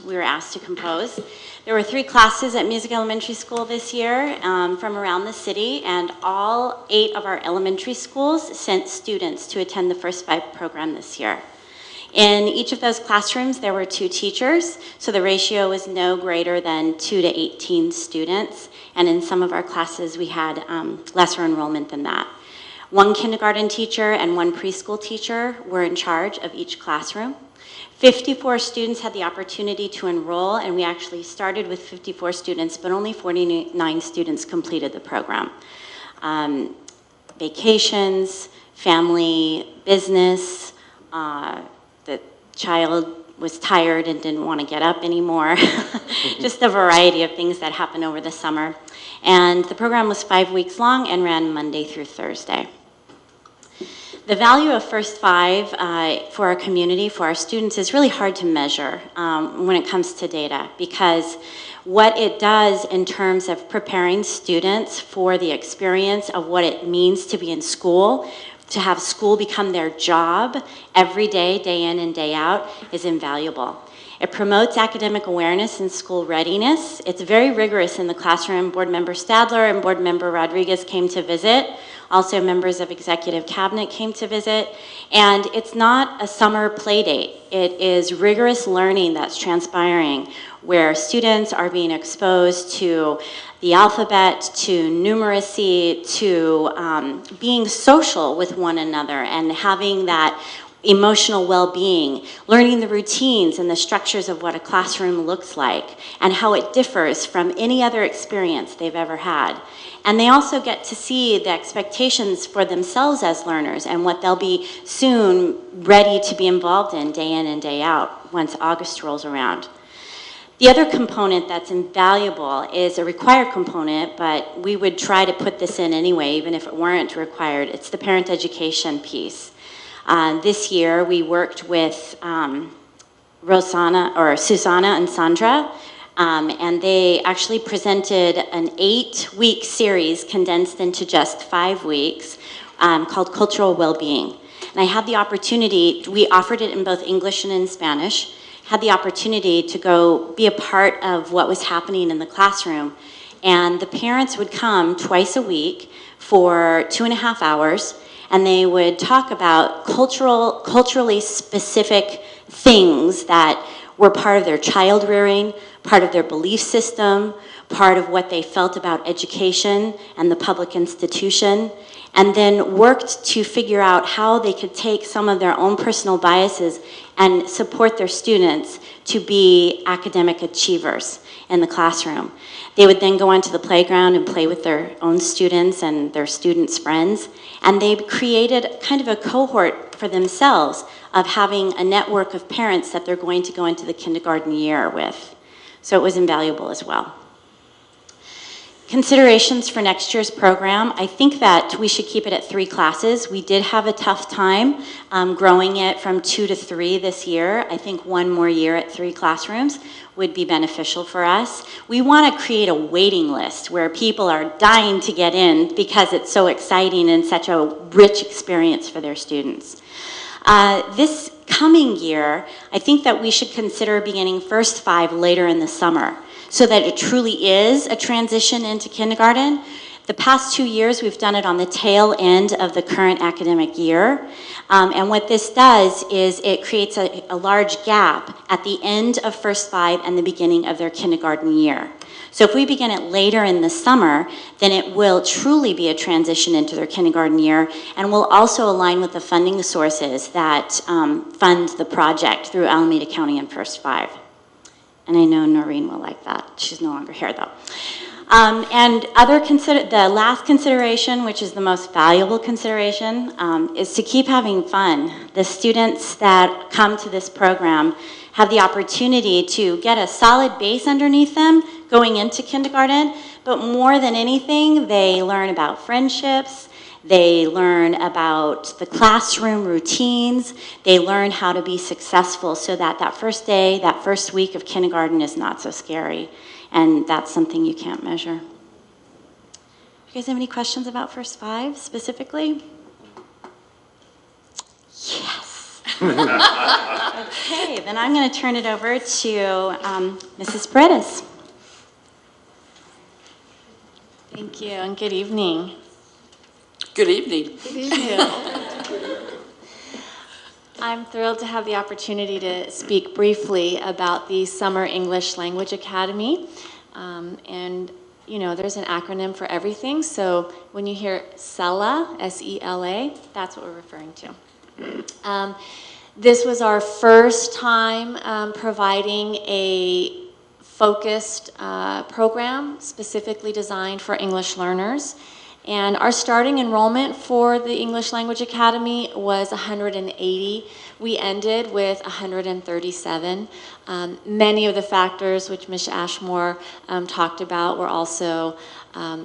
we were asked to compose. There were 3 classes at Music Elementary School this year from around the city, and all 8 of our elementary schools sent students to attend the First 5 program this year. In each of those classrooms, there were 2 teachers, so the ratio was no greater than 2 to 18 students, and in some of our classes, we had lesser enrollment than that. 1 kindergarten teacher and 1 preschool teacher were in charge of each classroom. 54 students had the opportunity to enroll, and we actually started with 54 students, but only 49 students completed the program. Vacations, family, business, the child was tired and didn't want to get up anymore. Just a variety of things that happened over the summer. And the program was 5 weeks long and ran Monday through Thursday. The value of First 5 for our community, for our students, is really hard to measure when it comes to data, because what it does in terms of preparing students for the experience of what it means to be in school, to have school become their job every day, day in and day out, is invaluable. It promotes academic awareness and school readiness. It's very rigorous in the classroom. Board Member Stadler and Board Member Rodriguez came to visit. Also, members of Executive Cabinet came to visit. And it's not a summer play date. It is rigorous learning that's transpiring, where students are being exposed to the alphabet, to numeracy, to being social with one another and having that emotional well-being, learning the routines and the structures of what a classroom looks like and how it differs from any other experience they've ever had. And they also get to see the expectations for themselves as learners and what they'll be soon ready to be involved in and day out once August rolls around. The other component that's invaluable is a required component, but we would try to put this in anyway, even if it weren't required. It's the parent education piece. This year, we worked with Susanna and Sandra, and they actually presented an 8-week series condensed into just 5 weeks called Cultural Wellbeing. And I had the opportunity, we offered it in both English and in Spanish, had the opportunity to go be a part of what was happening in the classroom. And the parents would come twice a week for 2.5 hours, and they would talk about culturally specific things that were part of their child rearing, part of their belief system, part of what they felt about education and the public institution, and then worked to figure out how they could take some of their own personal biases and support their students to be academic achievers in the classroom. They would then go onto the playground and play with their own students and their students' friends, and they created kind of a cohort for themselves of having a network of parents that they're going to go into the kindergarten year with. So it was invaluable as well. Considerations for next year's program, I think that we should keep it at 3 classes. We did have a tough time growing it from 2 to 3 this year. I think 1 more year at 3 classrooms would be beneficial for us. We want to create a waiting list where people are dying to get in because it's so exciting and such a rich experience for their students. This coming year, I think that we should consider beginning First 5 later in the summer. so that it truly is a transition into kindergarten. The past 2 years, we've done it on the tail end of the current academic year. And what this does is it creates a large gap at the end of first 5 and the beginning of their kindergarten year. So if we begin it later in the summer, then it will truly be a transition into their kindergarten year, and will also align with the funding sources that fund the project through Alameda County and First 5. And I know Noreen will like that. She's no longer here though. And the last consideration, which is the most valuable consideration, is to keep having fun. The students that come to this program have the opportunity to get a solid base underneath them going into kindergarten, but more than anything, they learn about friendships, they learn about the classroom routines, they learn how to be successful so that that first day, that first week of kindergarten is not so scary. And that's something you can't measure. You guys have any questions about First 5 specifically? Yes. Okay, then I'm going to turn it over to Mrs. Paredes. Thank you, and good evening. Good evening. Good evening. I'm thrilled to have the opportunity to speak briefly about the Summer English Language Academy. And, you know, there's an acronym for everything. So when you hear SELA, S-E-L-A, that's what we're referring to. This was our first time providing a focused program specifically designed for English learners. And our starting enrollment for the English Language Academy was 180. We ended with 137. Many of the factors which Ms. Ashmore talked about were also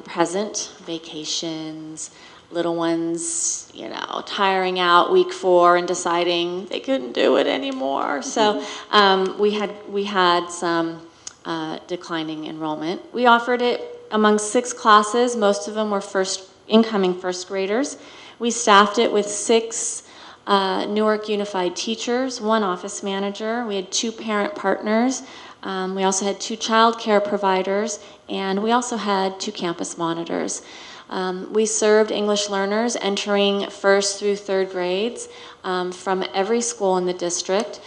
present. Vacations, little ones, you know, tiring out week 4 and deciding they couldn't do it anymore. So we had some declining enrollment. We offered it among 6 classes. Most of them were incoming first graders. We staffed it with 6 Newark Unified teachers, 1 office manager. We had 2 parent partners. We also had 2 child care providers, and we also had 2 campus monitors. We served English learners entering 1st through 3rd grades from every school in the district.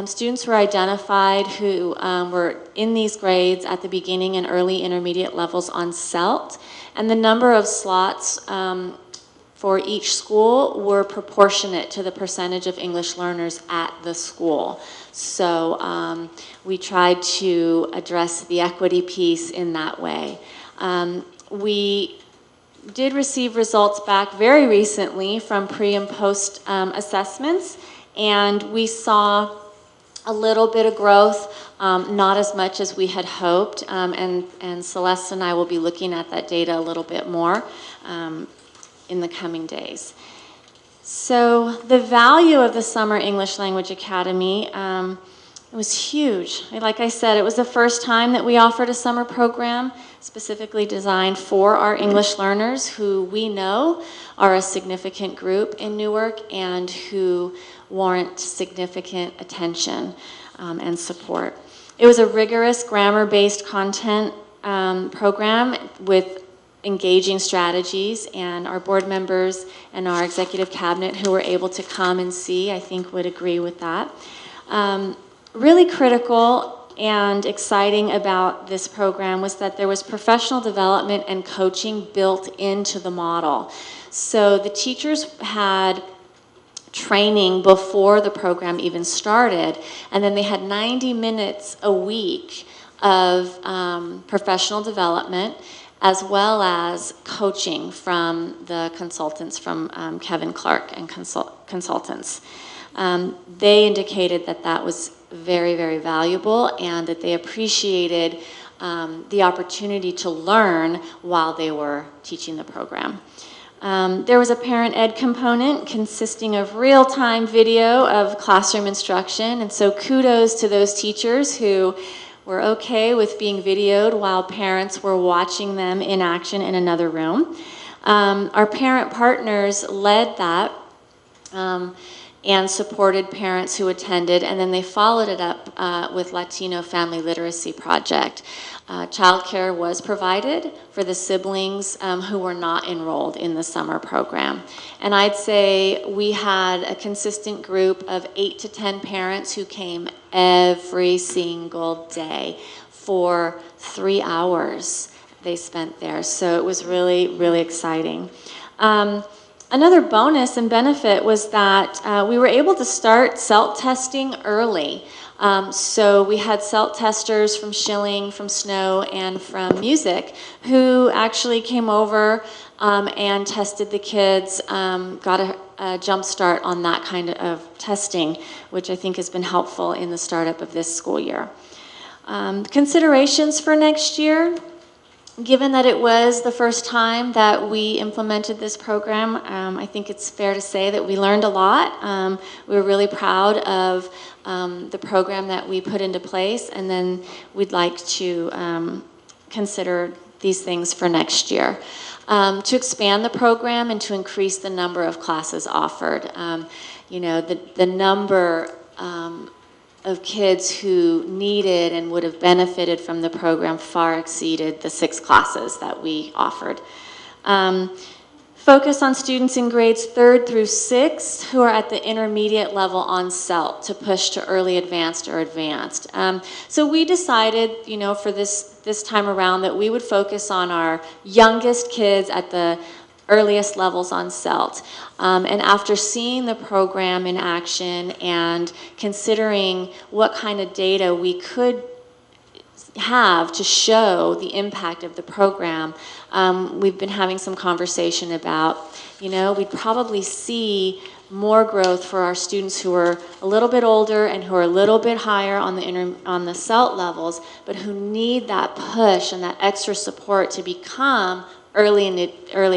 Students were identified who were in these grades at the beginning and early intermediate levels on CELT, and the number of slots for each school were proportionate to the percentage of English learners at the school. So we tried to address the equity piece in that way. We did receive results back very recently from pre and post assessments, and we saw a little bit of growth, not as much as we had hoped, and Celeste and I will be looking at that data a little bit more in the coming days. So the value of the Summer English Language Academy, it was huge. Like I said, it was the first time that we offered a summer program specifically designed for our English learners, who we know are a significant group in Newark and who warrant significant attention and support. It was a rigorous grammar-based content program with engaging strategies, and our board members and our executive cabinet who were able to come and see, I think, would agree with that. Really critical and exciting about this program was that there was professional development and coaching built into the model. So the teachers had training before the program even started, and then they had 90 minutes a week of professional development, as well as coaching from the consultants from Kevin Clark and Consultants. They indicated that that was very, very valuable and that they appreciated the opportunity to learn while they were teaching the program. There was a parent ed component consisting of real-time video of classroom instruction, and so kudos to those teachers who were okay with being videoed while parents were watching them in action in another room. Our parent partners led that, and supported parents who attended, and then they followed it up with Latino Family Literacy Project. Childcare was provided for the siblings who were not enrolled in the summer program. And I'd say we had a consistent group of 8 to 10 parents who came every single day for 3 hours they spent there. So it was really, really exciting. Another bonus and benefit was that we were able to start SELT testing early. So we had SELT testers from Schilling, from Snow, and from Music who actually came over and tested the kids, got a jump start on that kind of testing, which I think has been helpful in the startup of this school year. Considerations for next year. Given that it was the first time that we implemented this program, I think it's fair to say that we learned a lot. We were really proud of the program that we put into place, and then we'd like to consider these things for next year. To expand the program and to increase the number of classes offered. You know, the number of kids who needed and would have benefited from the program far exceeded the 6 classes that we offered. Focus on students in grades 3rd through 6th who are at the intermediate level on CELT to push to early advanced or advanced. So we decided, you know, for this time around that we would focus on our youngest kids at the earliest levels on CELT. And after seeing the program in action and considering what kind of data we could have to show the impact of the program, we've been having some conversation about, you know, we'd probably see more growth for our students who are a little bit older and who are a little bit higher on the CELT levels, but who need that push and that extra support to become early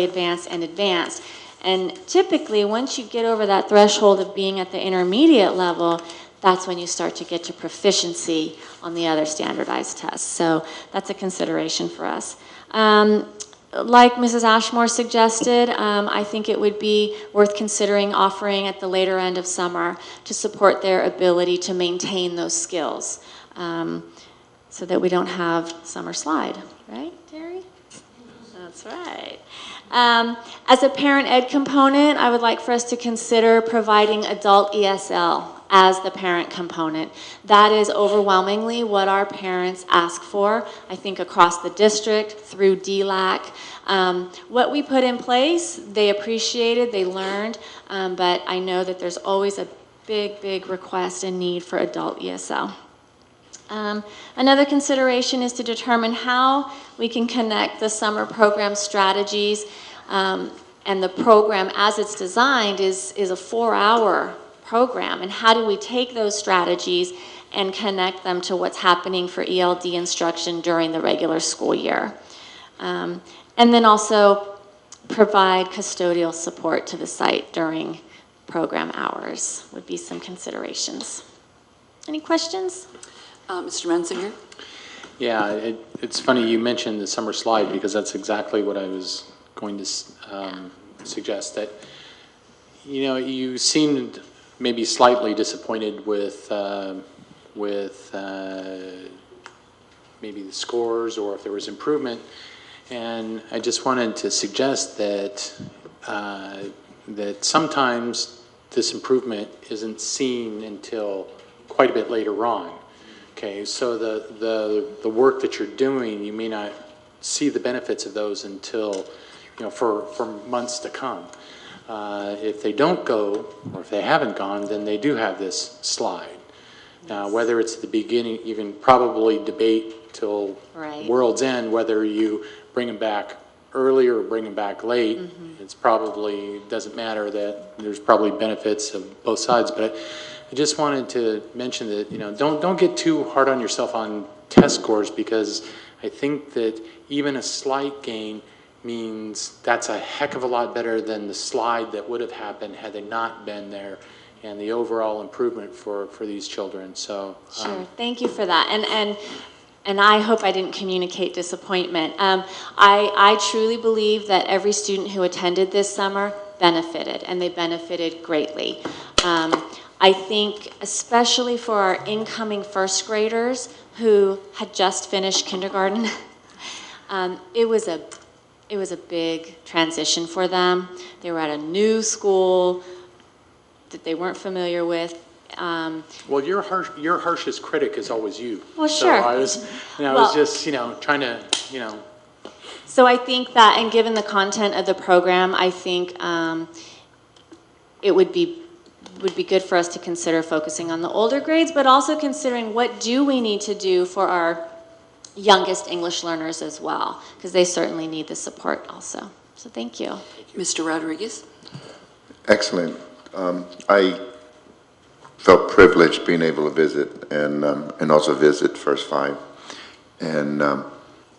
advanced and advanced. And typically, once you get over that threshold of being at the intermediate level, that's when you start to get to proficiency on the other standardized tests. So that's a consideration for us. Like Mrs. Ashmore suggested, I think it would be worth considering offering at the later end of summer to support their ability to maintain those skills so that we don't have summer slide, right, Terry? That's right. As a parent ed component, I would like for us to consider providing adult ESL as the parent component. That is overwhelmingly what our parents ask for, I think across the district, through DLAC. What we put in place, they appreciated, they learned, but I know that there's always a big request and need for adult ESL. Another consideration is to determine how we can connect the summer program strategies and the program as it's designed is a 4-hour program. And how do we take those strategies and connect them to what's happening for ELD instruction during the regular school year? And then also provide custodial support to the site during program hours would be some considerations. Any questions? Mr. Mensinger? Yeah, it's funny you mentioned the summer slide because that's exactly what I was going to suggest. That, you know, you seemed maybe slightly disappointed with maybe the scores or if there was improvement, and I just wanted to suggest that that sometimes this improvement isn't seen until quite a bit later on. Okay, so the work that you're doing, you may not see the benefits of those until, you know, for months to come. If they don't go, or if they haven't gone, then they do have this slide. Now, whether it's the beginning, you can probably debate till world's end whether you bring them back early or bring them back late. It's probably, doesn't matter, that there's probably benefits of both sides, but I just wanted to mention that, you know, don't get too hard on yourself on test scores, because I think that even a slight gain means that's a heck of a lot better than the slide that would have happened had they not been there, and the overall improvement for these children. So sure, thank you for that. And I hope I didn't communicate disappointment. I truly believe that every student who attended this summer benefited, and they benefited greatly. I think especially for our incoming first graders who had just finished kindergarten, it was a big transition for them. They were at a new school that they weren't familiar with. Well, your harshest critic is always you. Well, So sure. I was, I was just, trying to, So I think that, and given the content of the program, I think it would be good for us to consider focusing on the older grades, but also considering what do we need to do for our youngest English learners as well, because they certainly need the support also. So thank you. Mr. Rodriguez? Excellent. I felt privileged being able to visit and also visit First Five, and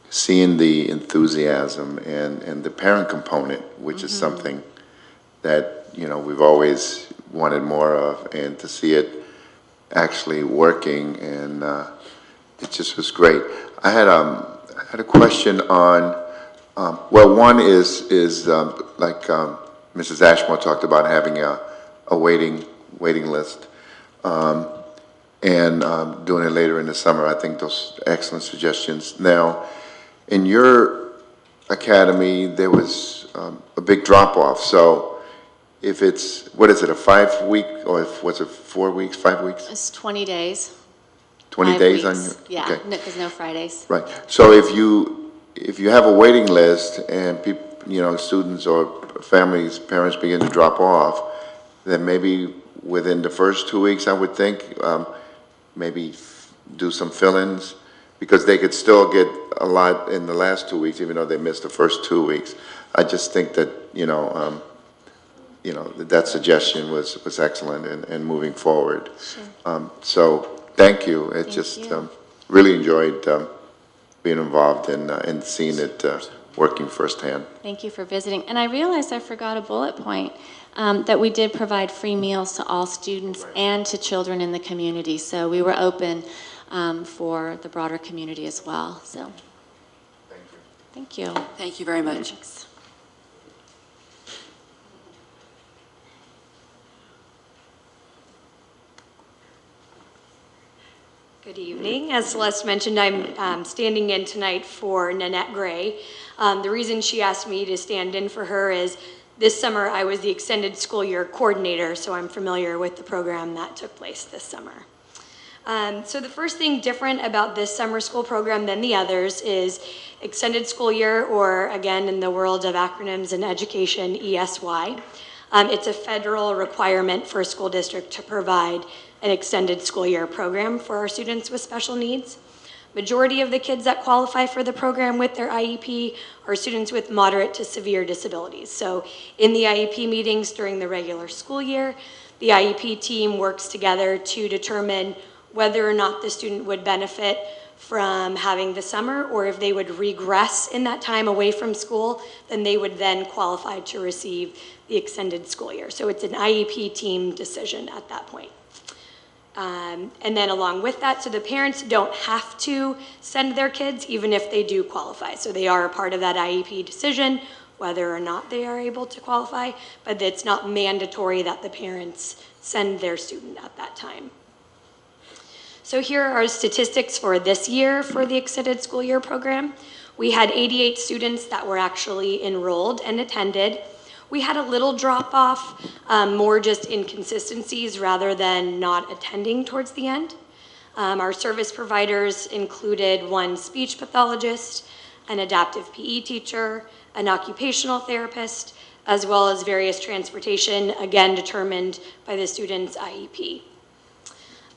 seeing the enthusiasm and the parent component, which is something that we've always wanted more of, and to see it actually working, and it just was great. I had a question on well, one is like Mrs. Ashmore talked about having a waiting list, and doing it later in the summer. I think those are excellent suggestions. Now, in your academy, there was a big drop-off. So if it's, what is it, a 5 week, or was it 4 weeks, 5 weeks? It's 20 days. 20 5 days weeks. on your, Yeah, okay. there's no Fridays. Right. So if you have a waiting list and people, students or families, parents begin to drop off, then maybe within the first 2 weeks, I would think, maybe do some fill-ins, because they could still get a lot in the last 2 weeks, even though they missed the first 2 weeks. I just think that, that suggestion was excellent and moving forward. Sure. So thank you. It just really enjoyed being involved and seeing it working firsthand. Thank you for visiting. And I realized I forgot a bullet point, that we did provide free meals to all students and to children in the community. So we were open for the broader community as well. So thank you. Thank you very much. Thanks. Good evening. As Celeste mentioned, I'm standing in tonight for Nanette Gray. The reason she asked me to stand in for her is this summer I was the extended school year coordinator, so I'm familiar with the program that took place this summer. So the first thing different about this summer school program than the others is extended school year, or again in the world of acronyms and education, ESY. It's a federal requirement for a school district to provide an extended school year program for our students with special needs. Majority of the kids that qualify for the program with their IEP are students with moderate to severe disabilities. So in the IEP meetings during the regular school year, the IEP team works together to determine whether or not the student would benefit from having the summer, or if they would regress in that time away from school, then they would then qualify to receive the extended school year. So it's an IEP team decision at that point. And then along with that, so the parents don't have to send their kids even if they do qualify. So they are a part of that IEP decision, whether or not they are able to qualify, but it's not mandatory that the parents send their student at that time. So here are statistics for this year for the extended school year program. We had 88 students that were actually enrolled and attended. We had a little drop off, more just inconsistencies rather than not attending towards the end. Our service providers included one speech pathologist, an adaptive PE teacher, an occupational therapist, as well as various transportation, again determined by the student's IEP.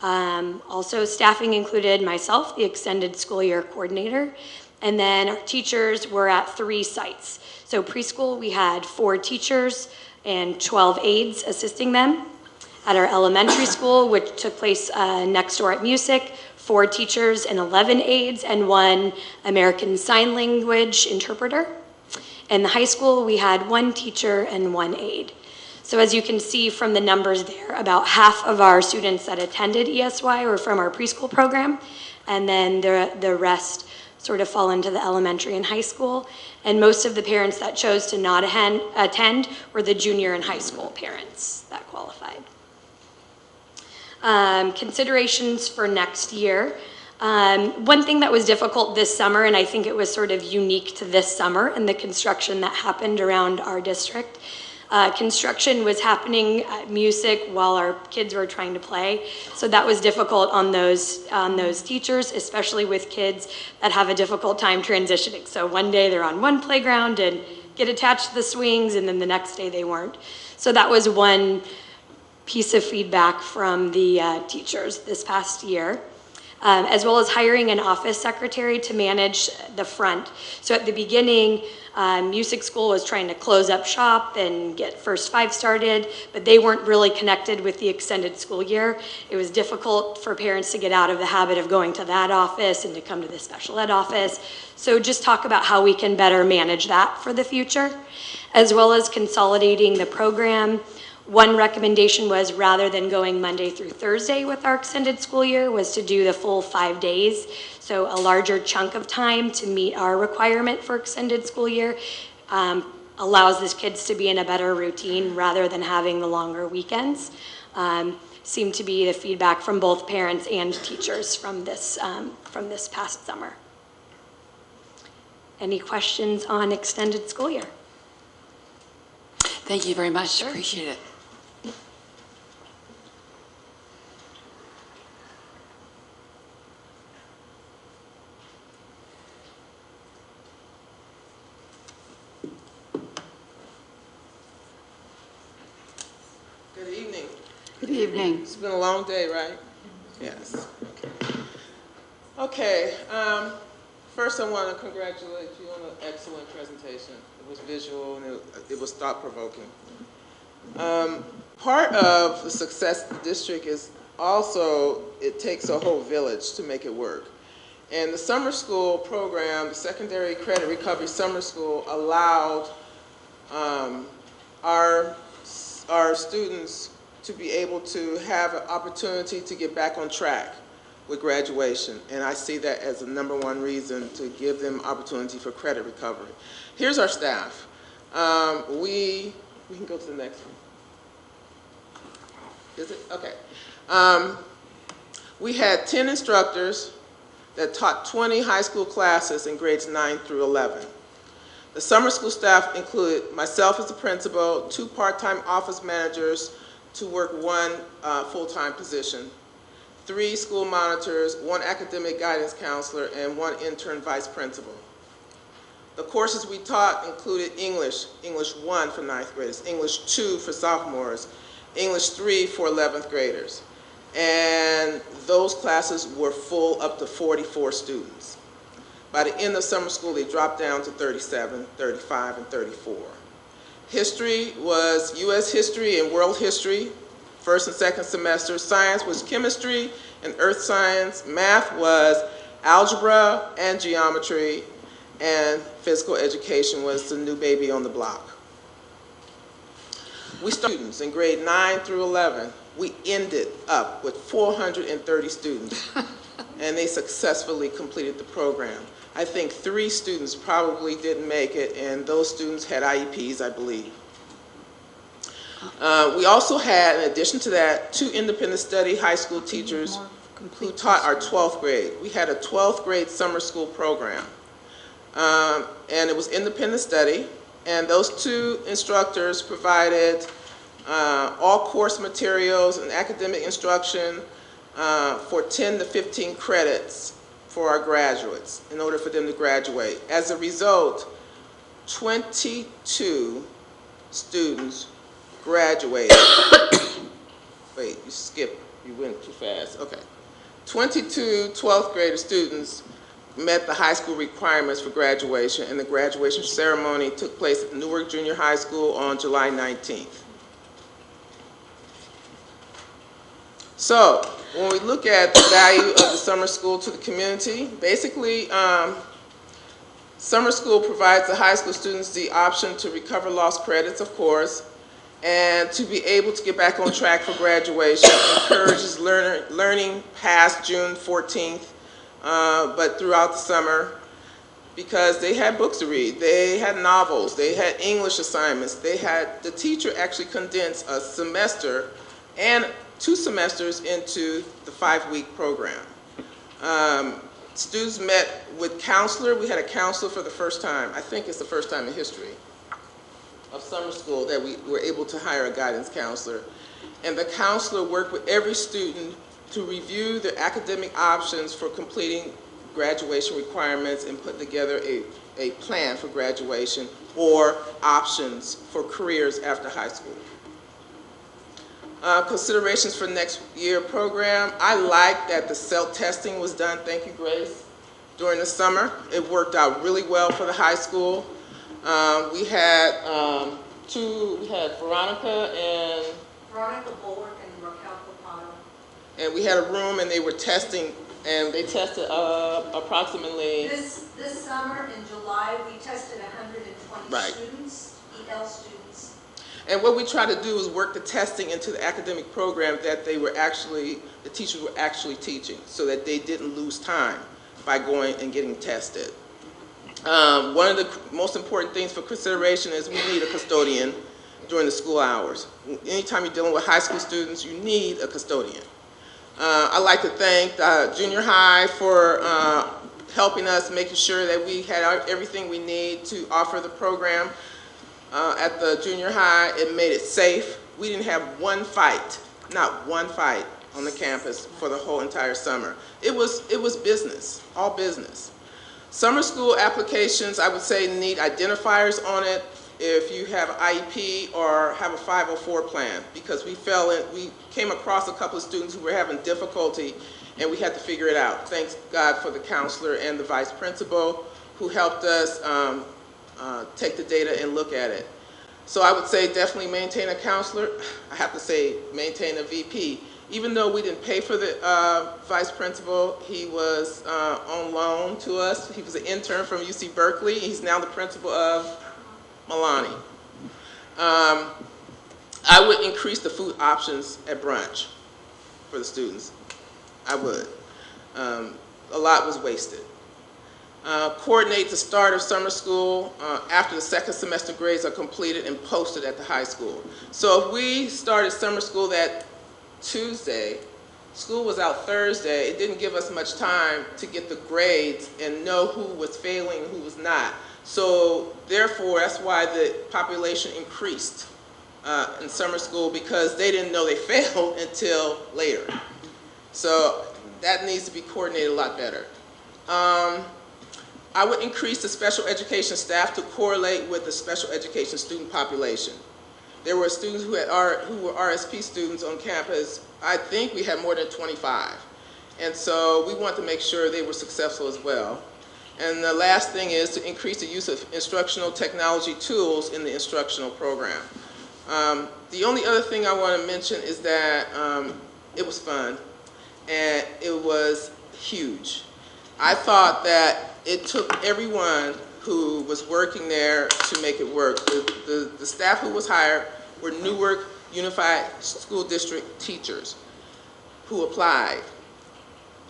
Also staffing included myself, the extended school year coordinator, and then our teachers were at 3 sites. So preschool, we had 4 teachers and 12 aides assisting them. At our elementary school, which took place next door at Music, 4 teachers and 11 aides and 1 American Sign Language interpreter. In the high school, we had 1 teacher and 1 aide. So as you can see from the numbers there, about half of our students that attended ESY were from our preschool program, and then the rest sort of fall into the elementary and high school. And most of the parents that chose to not attend were the junior and high school parents that qualified. Considerations for next year. One thing that was difficult this summer, and I think it was sort of unique to this summer and the construction that happened around our district, construction was happening at music while our kids were trying to play. So that was difficult on those teachers, especially with kids that have a difficult time transitioning. So one day they're on one playground and get attached to the swings, and then the next day they weren't. So that was one piece of feedback from the teachers this past year. As well as hiring an office secretary to manage the front. So at the beginning, music school was trying to close up shop and get First Five started, but they weren't really connected with the extended school year. It was difficult for parents to get out of the habit of going to that office and to come to the special ed office. So just talk about how we can better manage that for the future, as well as consolidating the program. One recommendation was, rather than going Monday through Thursday with our extended school year, was to do the full 5 days. So a larger chunk of time to meet our requirement for extended school year allows these kids to be in a better routine rather than having the longer weekends. Seemed to be the feedback from both parents and teachers from this past summer. Any questions on extended school year? Thank you very much. Sure. Appreciate it. Good evening. Good evening. It's been a long day, right? Yes. Okay. First, I want to congratulate you on an excellent presentation. It was visual and it was thought-provoking. Part of the success of the district is also it takes a whole village to make it work. And the summer school program, the secondary credit recovery summer school, allowed our students to be able to have an opportunity to get back on track with graduation. And I see that as the #1 reason to give them opportunity for credit recovery. Here's our staff. We can go to the next one. Is it? Okay. We had 10 instructors that taught 20 high school classes in grades 9 through 11. The summer school staff included myself as the principal, 2 part-time office managers to work 1 full-time position, 3 school monitors, 1 academic guidance counselor, and 1 intern vice principal. The courses we taught included English, English 1 for 9th graders, English 2 for sophomores, English 3 for 11th graders. And those classes were full up to 44 students. By the end of summer school, they dropped down to 37, 35, and 34. History was U.S. history and world history, first and second semester. Science was chemistry and earth science. Math was algebra and geometry. And physical education was the new baby on the block. We started students in grade 9 through 11. We ended up with 430 students, and they successfully completed the program. I think 3 students probably didn't make it, and those students had IEPs, I believe. We also had, in addition to that, 2 independent study high school teachers who taught our 12th grade. We had a 12th grade summer school program, and it was independent study, and those 2 instructors provided all course materials and academic instruction for 10 to 15 credits for our graduates in order for them to graduate. As a result, 22 students graduated. Wait, you skipped, you went too fast. Okay. 22 12th grader students met the high school requirements for graduation, and the graduation ceremony took place at Newark Junior High School on July 19th. So, when we look at the value of the summer school to the community, basically, summer school provides the high school students the option to recover lost credits, of course, and to be able to get back on track for graduation. Encourages learning past June 14th, but throughout the summer, because they had books to read, they had novels, they had English assignments, the teacher actually condensed a semester and 2 semesters into the 5-week program. Students met with counselor. We had a counselor for the first time. I think it's the first time in history of summer school that we were able to hire a guidance counselor. And the counselor worked with every student to review their academic options for completing graduation requirements and put together a plan for graduation or options for careers after high school. Considerations for next year program. I like that the self-testing was done, thank you Grace, during the summer. It worked out really well for the high school. We had Veronica Bulwark and Raquel Capado. And we had a room and they were testing, and they tested approximately... This summer in July, we tested 120 right. students, EL students. And what we try to do is work the testing into the academic program that the teachers were actually teaching, so that they didn't lose time by going and getting tested. One of the most important things for consideration is we need a custodian during the school hours. Anytime you're dealing with high school students, you need a custodian. I'd like to thank junior high for helping us, making sure that we had everything we need to offer the program. At the junior high, it made it safe. We didn't have one fight, not one fight on the campus for the whole entire summer. It was business, all business. Summer school applications, I would say, need identifiers on it if you have an IEP or have a 504 plan, because we came across a couple of students who were having difficulty and we had to figure it out. Thanks God for the counselor and the vice principal who helped us take the data and look at it. So I would say definitely maintain a counselor. I have to say maintain a VP. Even though we didn't pay for the vice principal, he was on loan to us. He was an intern from UC Berkeley. He's now the principal of Milani. I would increase the food options at brunch for the students. I would. A lot was wasted. Coordinate the start of summer school after the second semester grades are completed and posted at the high school. So if we started summer school that Tuesday, school was out Thursday, it didn't give us much time to get the grades and know who was failing and who was not. So therefore, that's why the population increased in summer school, because they didn't know they failed until later. So that needs to be coordinated a lot better. I would increase the special education staff to correlate with the special education student population. There were students who were RSP students on campus. I think we had more than 25. And so we want to make sure they were successful as well. And the last thing is to increase the use of instructional technology tools in the instructional program. The only other thing I want to mention is that it was fun and it was huge. I thought that it took everyone who was working there to make it work. The staff who was hired were Newark Unified School District teachers who applied.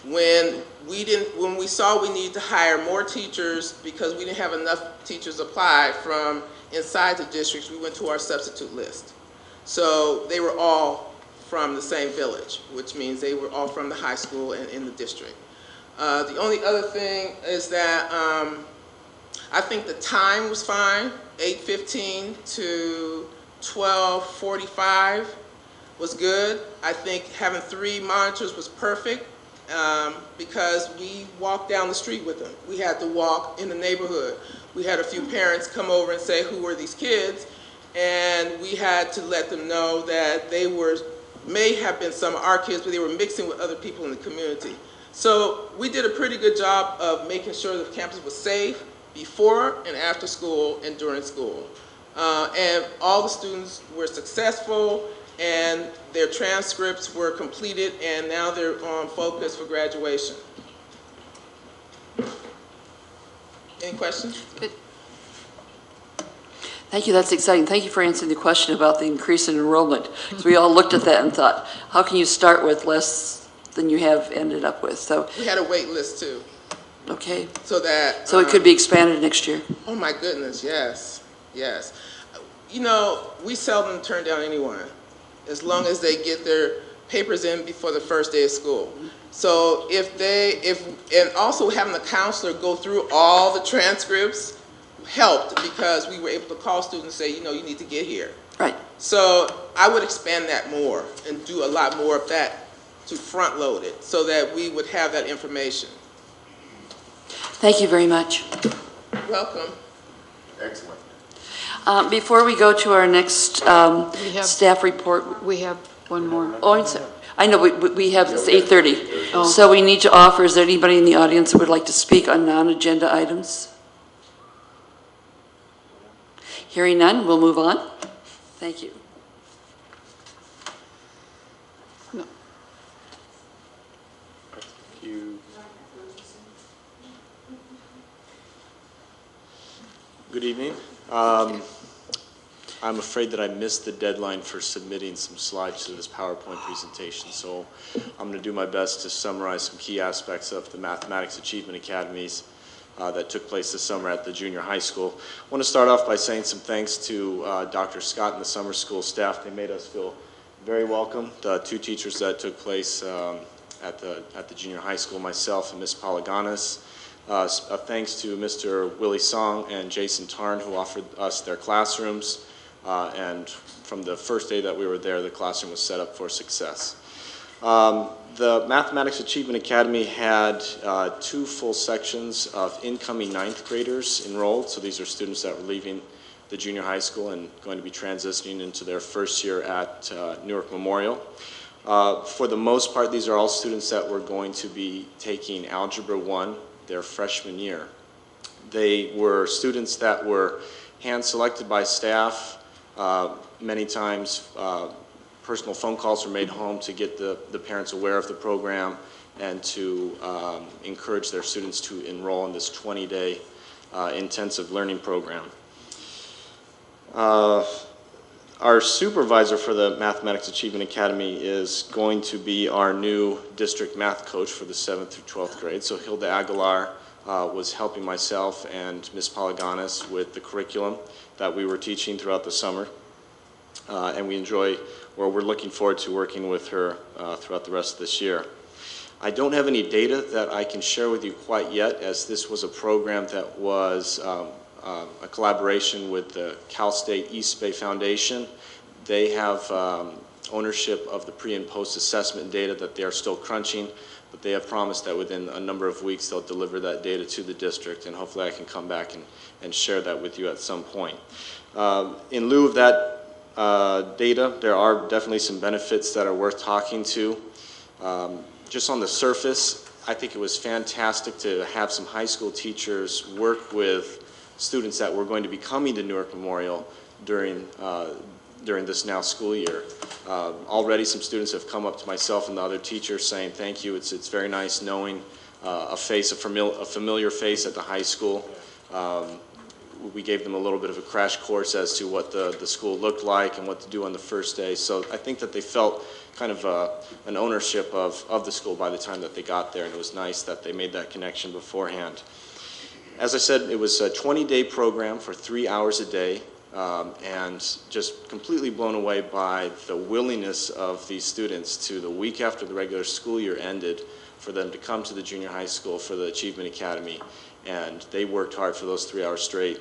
When we saw we needed to hire more teachers because we didn't have enough teachers apply from inside the districts, we went to our substitute list. So they were all from the same village, which means they were all from the high school and in the district. The only other thing is that I think the time was fine. 8:15 to 12:45 was good. I think having 3 monitors was perfect because we walked down the street with them. We had to walk in the neighborhood. We had a few parents come over and say, who were these kids? And we had to let them know that they may have been some of our kids, but they were mixing with other people in the community. So we did a pretty good job of making sure the campus was safe before and after school and during school. And all the students were successful and their transcripts were completed and now they're on focus for graduation. Any questions? Good. Thank you, that's exciting. Thank you for answering the question about the increase in enrollment. So we all looked at that and thought, how can you start with less than you have ended up with? So we had a wait list too. Okay. So that it could be expanded next year. Oh my goodness, yes, yes. You know, we seldom turn down anyone as long as they get their papers in before the first day of school. So and also having the counselor go through all the transcripts helped because we were able to call students and say, you need to get here. Right. So I would expand that more and do a lot more of that to front load it so that we would have that information. Thank you very much. Welcome. Excellent. Before we go to our next staff report. We have one more. Oh, I'm sorry. I know, we have, it's 8:30. Oh. So we need to offer, is there anybody in the audience who would like to speak on non-agenda items? Hearing none, we'll move on. Thank you. No. Good evening. I'm afraid that I missed the deadline for submitting some slides to this PowerPoint presentation, so I'm going to do my best to summarize some key aspects of the Mathematics Achievement Academies that took place this summer at the junior high school. I want to start off by saying some thanks to Dr. Scott and the summer school staff. They made us feel very welcome. The two teachers that took place at the junior high school, myself and Ms. Palaganas. Thanks to Mr. Willie Song and Jason Tarn, who offered us their classrooms. And from the first day that we were there, the classroom was set up for success. The Mathematics Achievement Academy had 2 full sections of incoming 9th graders enrolled. So these are students that were leaving the junior high school and going to be transitioning into their first year at Newark Memorial. For the most part, these are all students that were going to be taking Algebra 1 their freshman year. They were students that were hand-selected by staff. Many times, personal phone calls were made home to get the parents aware of the program and to encourage their students to enroll in this 20-day intensive learning program. Our supervisor for the Mathematics Achievement Academy is going to be our new district math coach for the 7th through 12th grade. So Hilda Aguilar was helping myself and Ms. Palaganas with the curriculum that we were teaching throughout the summer. And we're looking forward to working with her throughout the rest of this year. I don't have any data that I can share with you quite yet, as this was a program that was a collaboration with the Cal State East Bay Foundation. They have ownership of the pre and post assessment data that they are still crunching, but they have promised that within a number of weeks they'll deliver that data to the district, and hopefully I can come back and share that with you at some point. In lieu of that data, there are definitely some benefits that are worth talking to. Just on the surface, I think it was fantastic to have some high school teachers work with students that were going to be coming to Newark Memorial during this now school year. Already some students have come up to myself and the other teachers saying thank you. It's very nice knowing a familiar face at the high school. We gave them a little bit of a crash course as to what the school looked like and what to do on the first day. So I think that they felt kind of an ownership of the school by the time that they got there, and it was nice that they made that connection beforehand. As I said, it was a 20-day program for 3 hours a day, and just completely blown away by the willingness of these students to, the week after the regular school year ended, for them to come to the junior high school for the Achievement Academy, and they worked hard for those 3 hours straight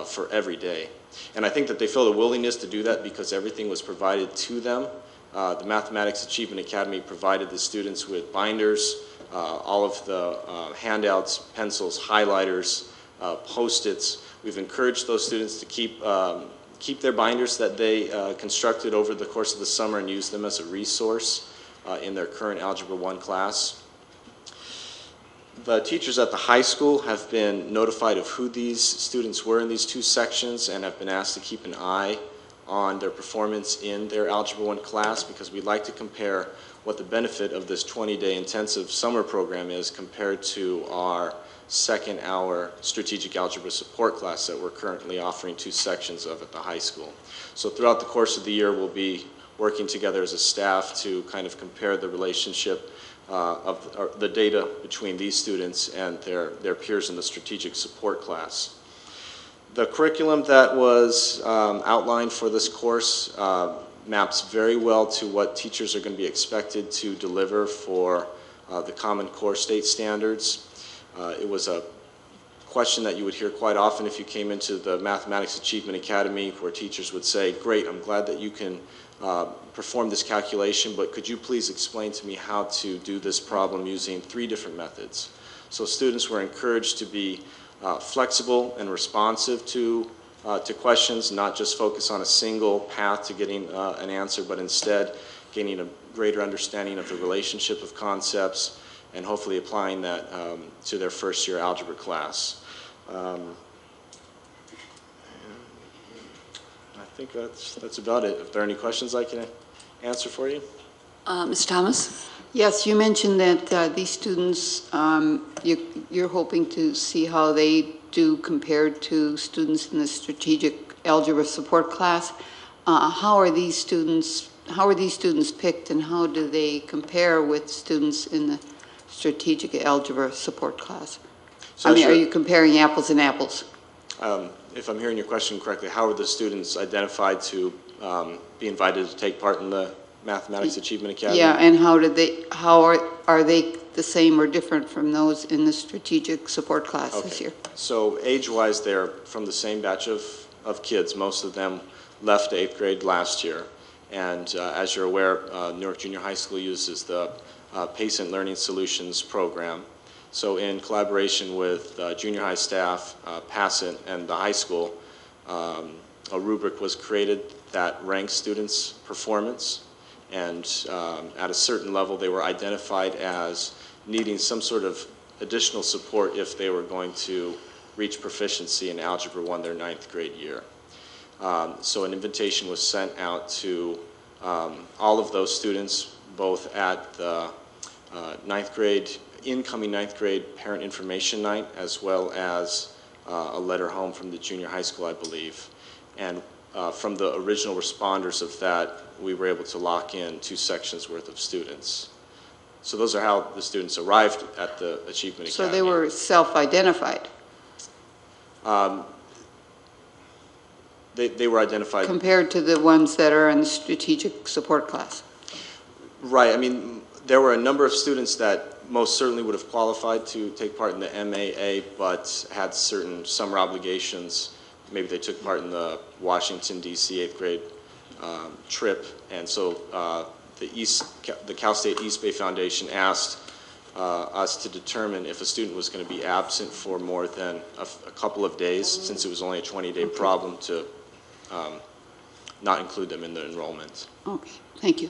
for every day. And I think that they felt a willingness to do that because everything was provided to them. The Mathematics Achievement Academy provided the students with binders, all of the handouts, pencils, highlighters, Post-its. We've encouraged those students to keep their binders that they constructed over the course of the summer and use them as a resource in their current Algebra 1 class. The teachers at the high school have been notified of who these students were in these 2 sections and have been asked to keep an eye on their performance in their Algebra 1 class, because we'd like to compare what the benefit of this 20-day intensive summer program is compared to our 2nd-hour strategic algebra support class that we're currently offering 2 sections of at the high school. So throughout the course of the year, we'll be working together as a staff to kind of compare the relationship of the data between these students and their peers in the strategic support class. The curriculum that was outlined for this course maps very well to what teachers are going to be expected to deliver for the Common Core state standards. It was a question that you would hear quite often if you came into the Mathematics Achievement Academy, where teachers would say, great, I'm glad that you can perform this calculation, but could you please explain to me how to do this problem using 3 different methods? So students were encouraged to be flexible and responsive to questions, not just focus on a single path to getting an answer, but instead gaining a greater understanding of the relationship of concepts and hopefully applying that to their first year algebra class. I think that's about it. If there are any questions I can answer for you. Ms. Thomas? Yes, you mentioned that these students, you're hoping to see how they do compared to students in the strategic algebra support class. How are these students picked, and how do they compare with students in the strategic algebra support class? So I mean, are you comparing apples and apples? If I'm hearing your question correctly, how are the students identified to be invited to take part in the Mathematics Achievement Academy? Yeah, and how are they the same or different from those in the strategic support class this year? So age-wise, they're from the same batch of kids. Most of them left 8th grade last year. And as you're aware, Newark Junior High School uses the Patient Learning Solutions program. So in collaboration with junior high staff, PASSET, and the high school, a rubric was created that ranks students' performance. And at a certain level, they were identified as needing some sort of additional support if they were going to reach proficiency in Algebra 1 their 9th grade year. So an invitation was sent out to all of those students, both at the incoming 9th grade parent information night, as well as a letter home from the junior high school, I believe. And from the original responders of that, we were able to lock in 2 sections worth of students. So those are how the students arrived at the Achievement Academy. So they were self-identified? They were identified. Compared to the ones that are in the strategic support class? Right. I mean, there were a number of students that most certainly would have qualified to take part in the MAA, but had certain summer obligations. Maybe they took part in the Washington, D.C. 8th grade trip. And so the Cal State East Bay Foundation asked us to determine if a student was going to be absent for more than a couple of days, since it was only a 20-day problem, to not include them in the enrollment. Okay, thank you.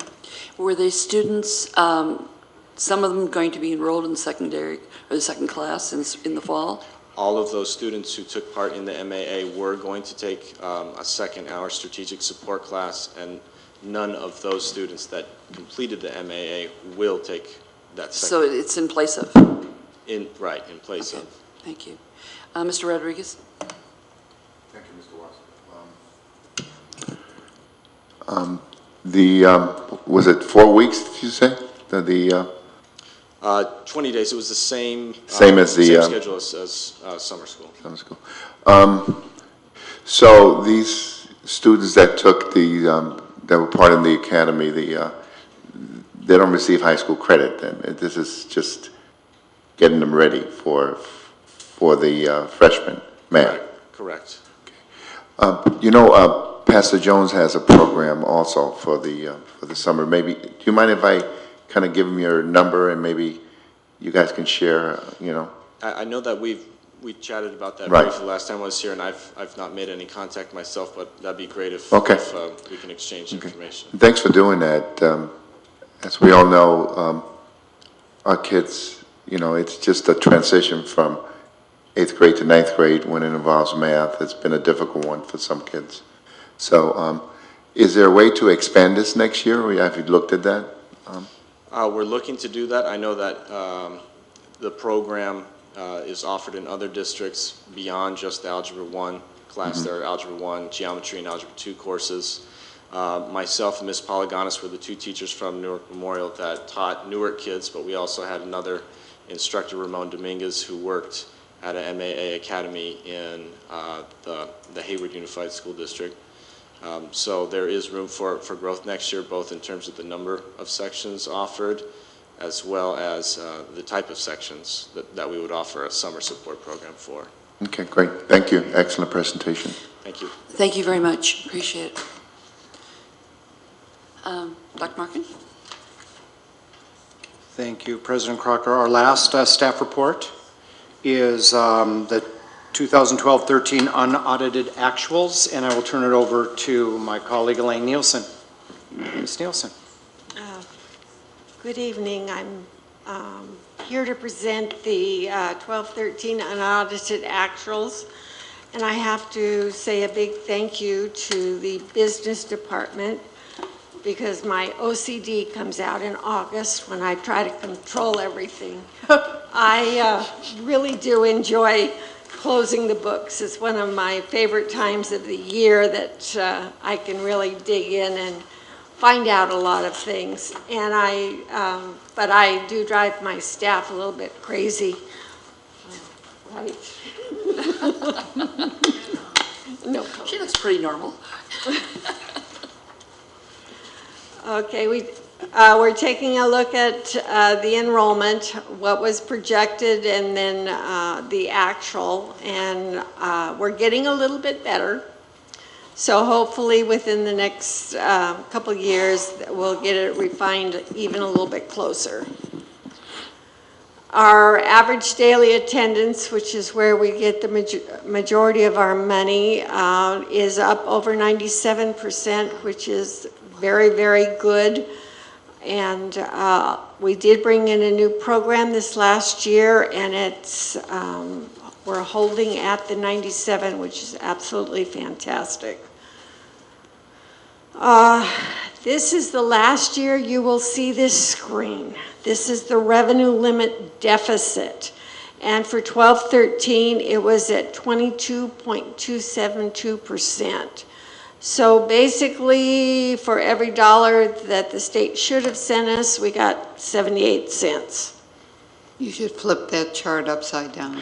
Were they students, some of them going to be enrolled in secondary or the second class in the fall? All of those students who took part in the MAA were going to take a second-hour strategic support class, and none of those students that completed the MAA will take that second. So it's in place of? In place of. Thank you. Mr. Rodriguez? Thank you, Mr. Watson. Was it 4 weeks, did you say? 20 days. It was the same. Same as the same schedule as summer school. Summer school. So these students that took that were part of the academy, they don't receive high school credit then. This is just getting them ready for the freshman math. Correct. Pastor Jones has a program also for the summer. Maybe, do you mind if I kind of give him your number and maybe you guys can share, I know that we chatted about that Right. briefly last time I was here, and I've not made any contact myself, but that'd be great if we can exchange information. Thanks for doing that. As we all know, our kids, it's just a transition from 8th grade to 9th grade when it involves math. It's been a difficult one for some kids. So is there a way to expand this next year, or have you looked at that? We're looking to do that. I know that the program is offered in other districts beyond just the Algebra 1 class. Mhm. There are Algebra 1, Geometry, and Algebra 2 courses. Myself and Ms. Polygonis were the 2 teachers from Newark Memorial that taught Newark kids, but we also had another instructor, Ramon Dominguez, who worked at an MAA academy in the Hayward Unified School District. So there is room for growth next year, both in terms of the number of sections offered, as well as the type of sections that we would offer a summer support program for. Okay, great. Thank you. Excellent presentation. Thank you. Thank you very much. Appreciate it. Dr. Markin? Thank you, President Crocker. Our last staff report is the 2012-13 unaudited actuals, and I will turn it over to my colleague Elaine Nielsen. Ms. Nielsen. Good evening. I'm here to present the 12-13 unaudited actuals, and I have to say a big thank you to the business department, because my OCD comes out in August when I try to control everything. I really do enjoy closing the books. It's one of my favorite times of the year that I can really dig in and find out a lot of things. And but I do drive my staff a little bit crazy. Right? No. She looks pretty normal. Okay, we're taking a look at the enrollment, what was projected, and then the actual, and we're getting a little bit better. So hopefully within the next couple years, we'll get it refined even a little bit closer. Our average daily attendance, which is where we get the majority of our money, is up over 97%, which is very, very good. And we did bring in a new program this last year, and it's we're holding at the 97, which is absolutely fantastic. This is the last year you will see this screen. This is the revenue limit deficit. And for 12-13, it was at 22.272%. So basically, for every dollar that the state should have sent us, we got 78 cents. You should flip that chart upside down.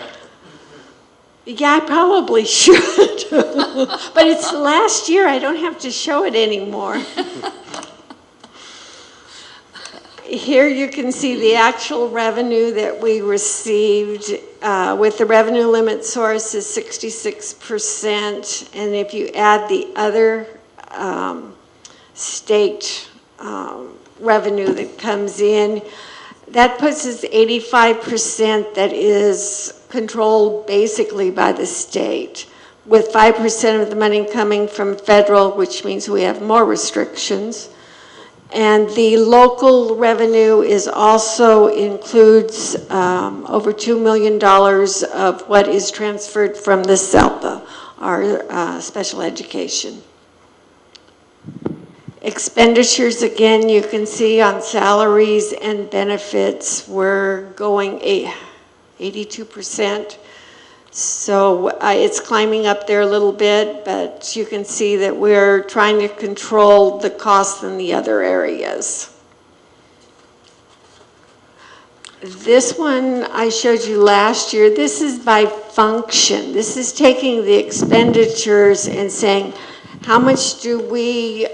Yeah, I probably should. But it's last year. I don't have to show it anymore. Here you can see the actual revenue that we received with the revenue limit source is 66%. And if you add the other state revenue that comes in, that puts us 85% that is controlled basically by the state, with 5% of the money coming from federal, which means we have more restrictions. And the local revenue is also includes over $2 million of what is transferred from the SELPA, our special education. Expenditures, again, you can see on salaries and benefits, we're going 82%. So it's climbing up there a little bit, but you can see that we're trying to control the costs in the other areas. This one I showed you last year. This is by function. This is taking the expenditures and saying, how much do we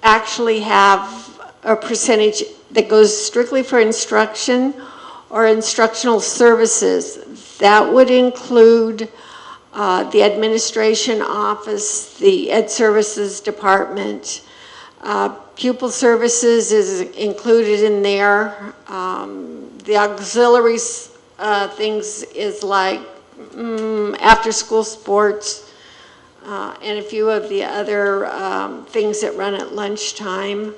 actually have a percentage that goes strictly for instruction or instructional services? That would include the administration office, the Ed Services Department. Pupil services is included in there. The auxiliary things is like after-school sports and a few of the other things that run at lunchtime.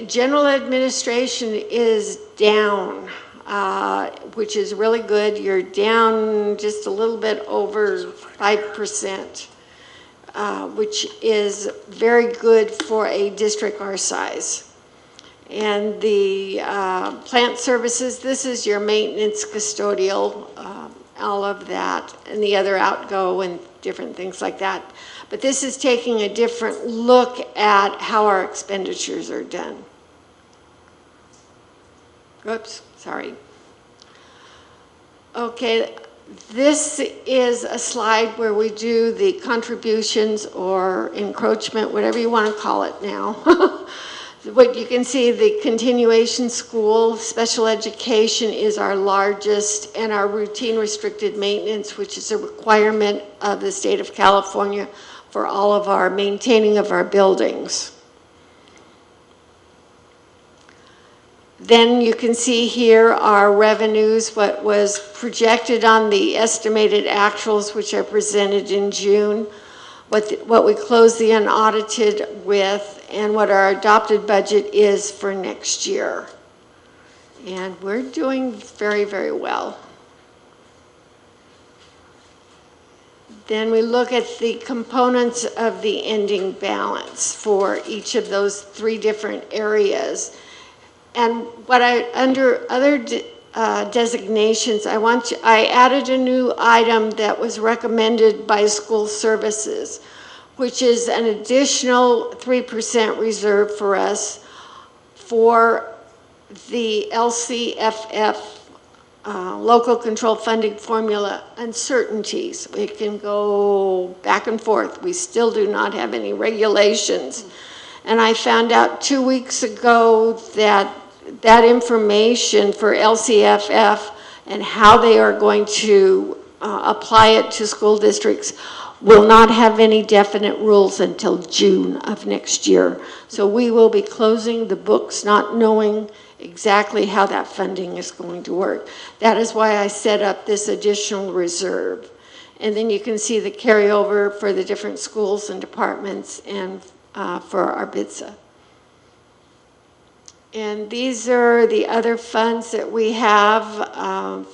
General administration is down, which is really good. You're down just a little bit over 5%, which is very good for a district our size. And the plant services, this is your maintenance, custodial, all of that, and the other outgo and different things like that. But this is taking a different look at how our expenditures are done. Oops, sorry. Okay, this is a slide where we do the contributions or encroachment, whatever you want to call it now. What you can see, the continuation school, special education is our largest, and our routine restricted maintenance, which is a requirement of the state of California for all of our maintaining of our buildings. Then you can see here our revenues, what was projected on the estimated actuals, which are presented in June, what we closed the unaudited with, and what our adopted budget is for next year. And we're doing very, very well. Then we look at the components of the ending balance for each of those three different areas. And what under other designations, I added a new item that was recommended by school services, which is an additional 3% reserve for us for the LCFF local control funding formula uncertainties. It can go back and forth. We still do not have any regulations. And I found out 2 weeks ago that that information for LCFF and how they are going to apply it to school districts will not have any definite rules until June of next year. So we will be closing the books not knowing exactly how that funding is going to work. That is why I set up this additional reserve. And then you can see the carryover for the different schools and departments and for our BIDSA. And these are the other funds that we have,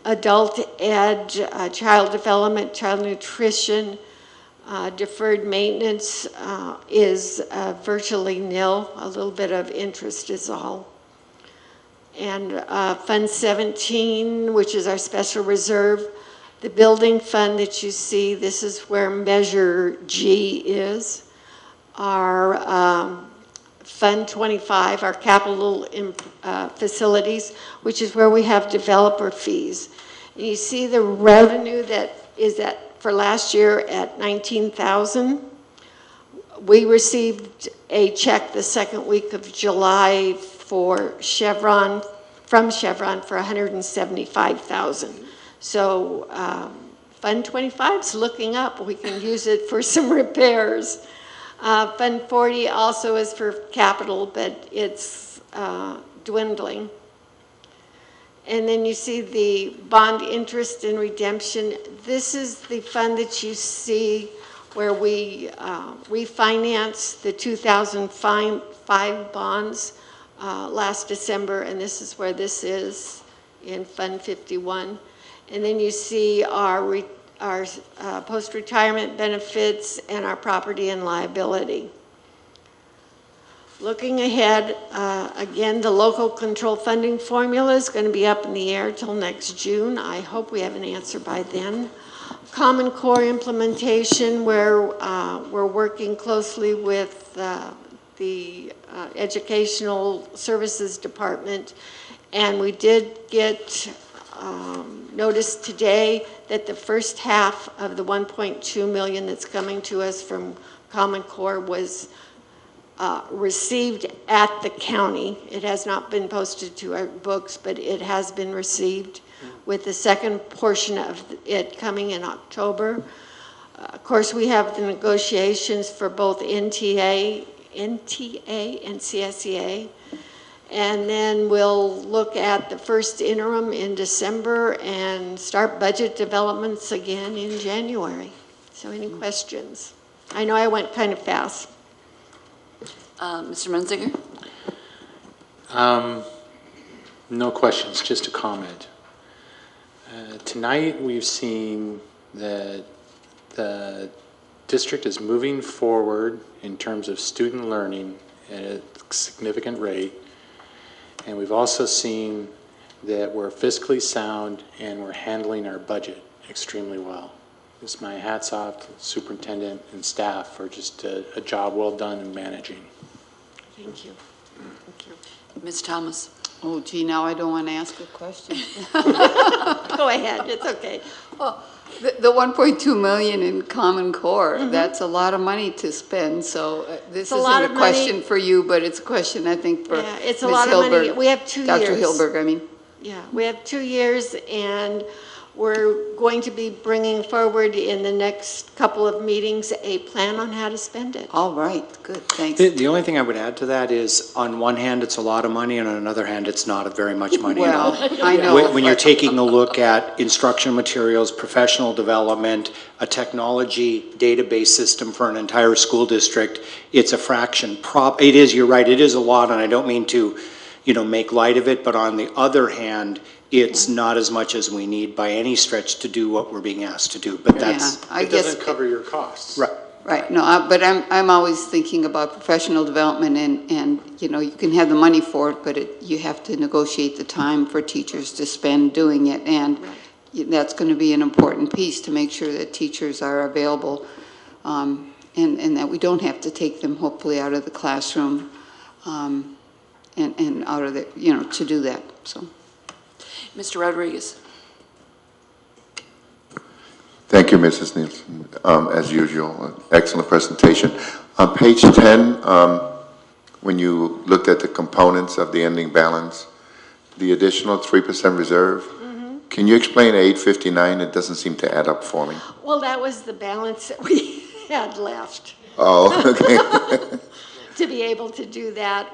adult ed, child development, child nutrition, deferred maintenance is virtually nil. A little bit of interest is all. And Fund 17, which is our special reserve, the building fund that you see, this is where Measure G is. Our Fund 25, our capital facilities, which is where we have developer fees. And you see the revenue that is for last year at $19,000. We received a check the second week of July for Chevron, from Chevron for $175,000. So Fund 25 is looking up. We can use it for some repairs. Fund 40 also is for capital, but it's dwindling. And then you see the bond interest and redemption. This is the fund that you see where we refinanced the 2005 bonds last December, and this is where this is in Fund 51. And then you see our post-retirement benefits and our property and liability. Looking ahead, again, the local control funding formula is going to be up in the air till next June. I hope we have an answer by then. Common Core implementation, where we're working closely with the Educational Services Department, and we did get notice today that the first half of the $1.2 million that's coming to us from Common Core was received at the county. It has not been posted to our books, but it has been received, with the second portion of it coming in October. Of course, we have the negotiations for both NTA and CSEA. And then we'll look at the first interim in December and start budget developments again in January. So any questions? I know I went kind of fast. Mr. Menzinger? No questions, just a comment. Tonight we've seen that the district is moving forward in terms of student learning at a significant rate. And we've also seen that we're fiscally sound and we're handling our budget extremely well. Just my hats off to the superintendent and staff for just a job well done in managing. Thank you. Thank you. Ms. Thomas? Oh, gee, now I don't want to ask a question. Go ahead, it's okay. Well, the 1.2 million in Common Core, that's a lot of money to spend, so this It's a isn't lot a of question money. for you, but it's a question, I think, for Yeah, it's a Ms. lot of money. Hilberg. We have 2 Dr. years. Hilberg, I mean. Yeah, we have 2 years, and we're going to be bringing forward in the next couple of meetings a plan on how to spend it. All right, good, thanks. The only thing I would add to that is, on one hand, it's a lot of money, and on another hand, it's not very much money at all. Well, I know. When you're taking a look at instruction materials, professional development, a technology database system for an entire school district, it's a fraction. It is, you're right, it is a lot, and I don't mean to, make light of it, but on the other hand, it's not as much as we need by any stretch to do what we're being asked to do, but that's. Yeah, I It guess. doesn't cover your costs. Right. Right, no, but I'm always thinking about professional development and, you can have the money for it, but you have to negotiate the time for teachers to spend doing it. And that's going to be an important piece to make sure that teachers are available and that we don't have to take them hopefully out of the classroom and out of the, to do that, so. Mr. Rodriguez. Thank you, Mrs. Nielsen. As usual, an excellent presentation. On page 10, when you looked at the components of the ending balance, the additional 3% reserve, can you explain 859? It doesn't seem to add up for me. Well, that was the balance that we had left. Oh, okay. To be able to do that.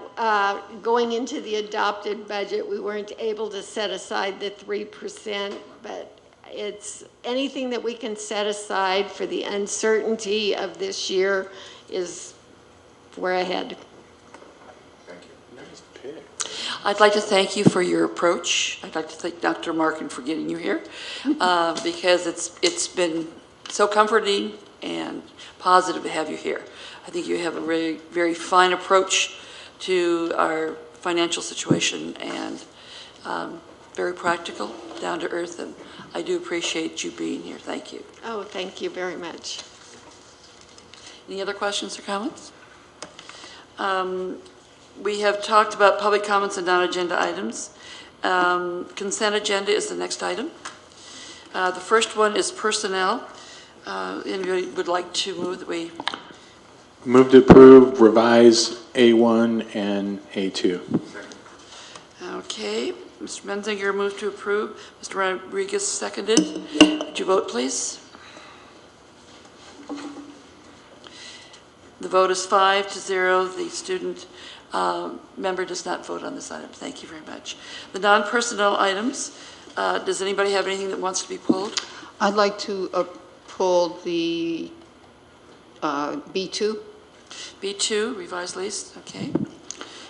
Going into the adopted budget, we weren't able to set aside the 3%, but it's anything that we can set aside for the uncertainty of this year is where ahead. I'd like to thank you for your approach. I'd like to thank Dr. Markin for getting you here because it's been so comforting and positive to have you here. I think you have a very, very fine approach to our financial situation and very practical, down to earth, and I do appreciate you being here. Thank you. Oh, thank you very much. Any other questions or comments? We have talked about public comments and non-agenda items. Consent agenda is the next item. The first one is personnel. Anybody would like to move that we... Move to approve, revise A1 and A2. Okay, Mr. Menzinger moved to approve. Mr. Rodriguez seconded. Would you vote, please? The vote is 5-0. The student member does not vote on this item. Thank you very much. The non-personnel items, does anybody have anything that wants to be pulled? I'd like to pull the B2. B2, revised list, okay.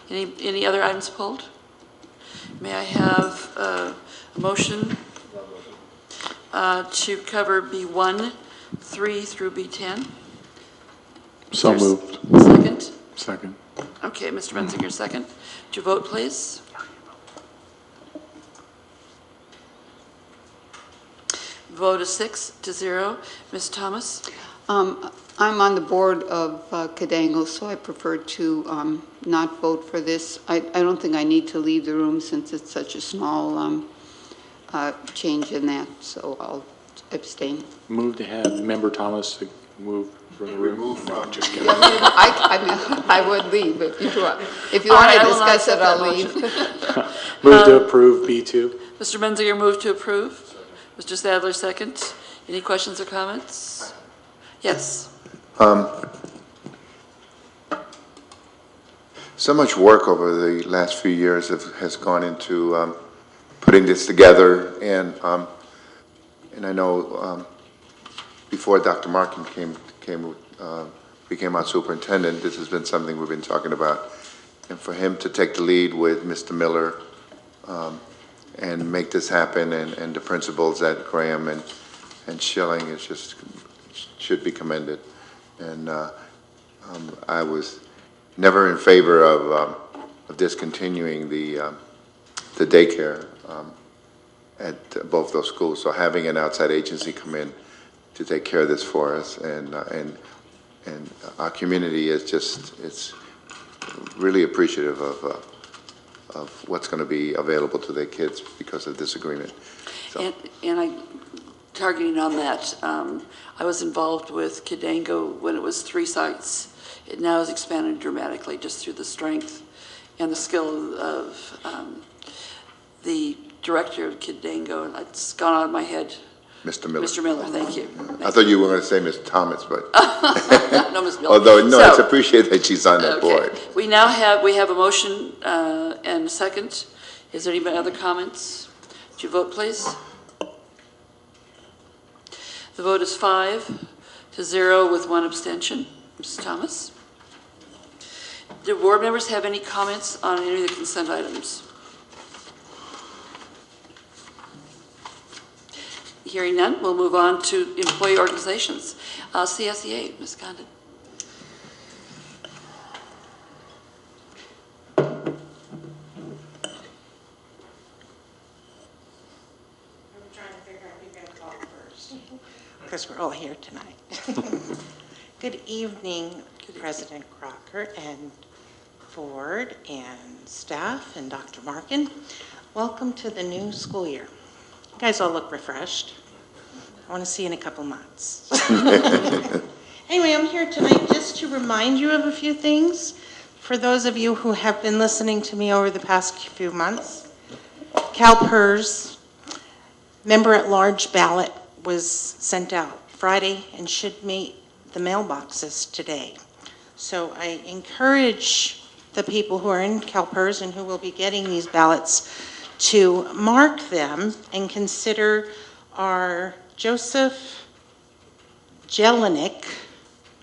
Any other items pulled? May I have a motion to cover B1, 3 through B10? So moved. Second? Second. Okay, Mr. Menzinger, second. Would you vote, please? Vote is 6-0. Ms. Thomas? I'm on the board of Cadango, so I prefer to not vote for this. I don't think I need to leave the room since it's such a small change in that, so I'll abstain. Move to have Member Thomas move from the room. No, just kidding. I would leave if you want to discuss it, I'll leave. Move to approve B2. Mr. Menzinger moved to approve. Mr. Sadler, second. Any questions or comments? Yes. So much work over the last few years has gone into putting this together, and I know before Dr. Markin became our superintendent, this has been something we've been talking about, and for him to take the lead with Mr. Miller and make this happen, and the principals at Graham and Schilling, is just should be commended. And I was never in favor of discontinuing the daycare at both those schools. So having an outside agency come in to take care of this for us, and our community is just, it's really appreciative of what's going to be available to their kids because of this agreement. So. And I, targeting on that, I was involved with Kidango when it was 3 sites. It now has expanded dramatically just through the strength and the skill of the director of Kidango. And it's gone out of my head. Mr. Miller. Mr. Miller, thank you. I thought you were going to say Ms. Thomas, but. No, Ms. Miller. Although, no, So, it's appreciated that she's on that board. We now have a motion and a second. Is there any other comments? Would you vote, please? The vote is 5-0 with 1 abstention. Mrs. Thomas? Do board members have any comments on any of the consent items? Hearing none, we'll move on to employee organizations. CSEA, Ms. Condon. Because we're all here tonight. Good evening, President Crocker and board and staff and Dr. Markin. Welcome to the new school year. You guys all look refreshed. I want to see you in a couple months. Anyway, I'm here tonight just to remind you of a few things. For those of you who have been listening to me over the past few months, CalPERS member-at-large ballot was sent out Friday and should meet the mailboxes today. So I encourage the people who are in CalPERS and who will be getting these ballots to mark them and consider our Joseph Jelinek.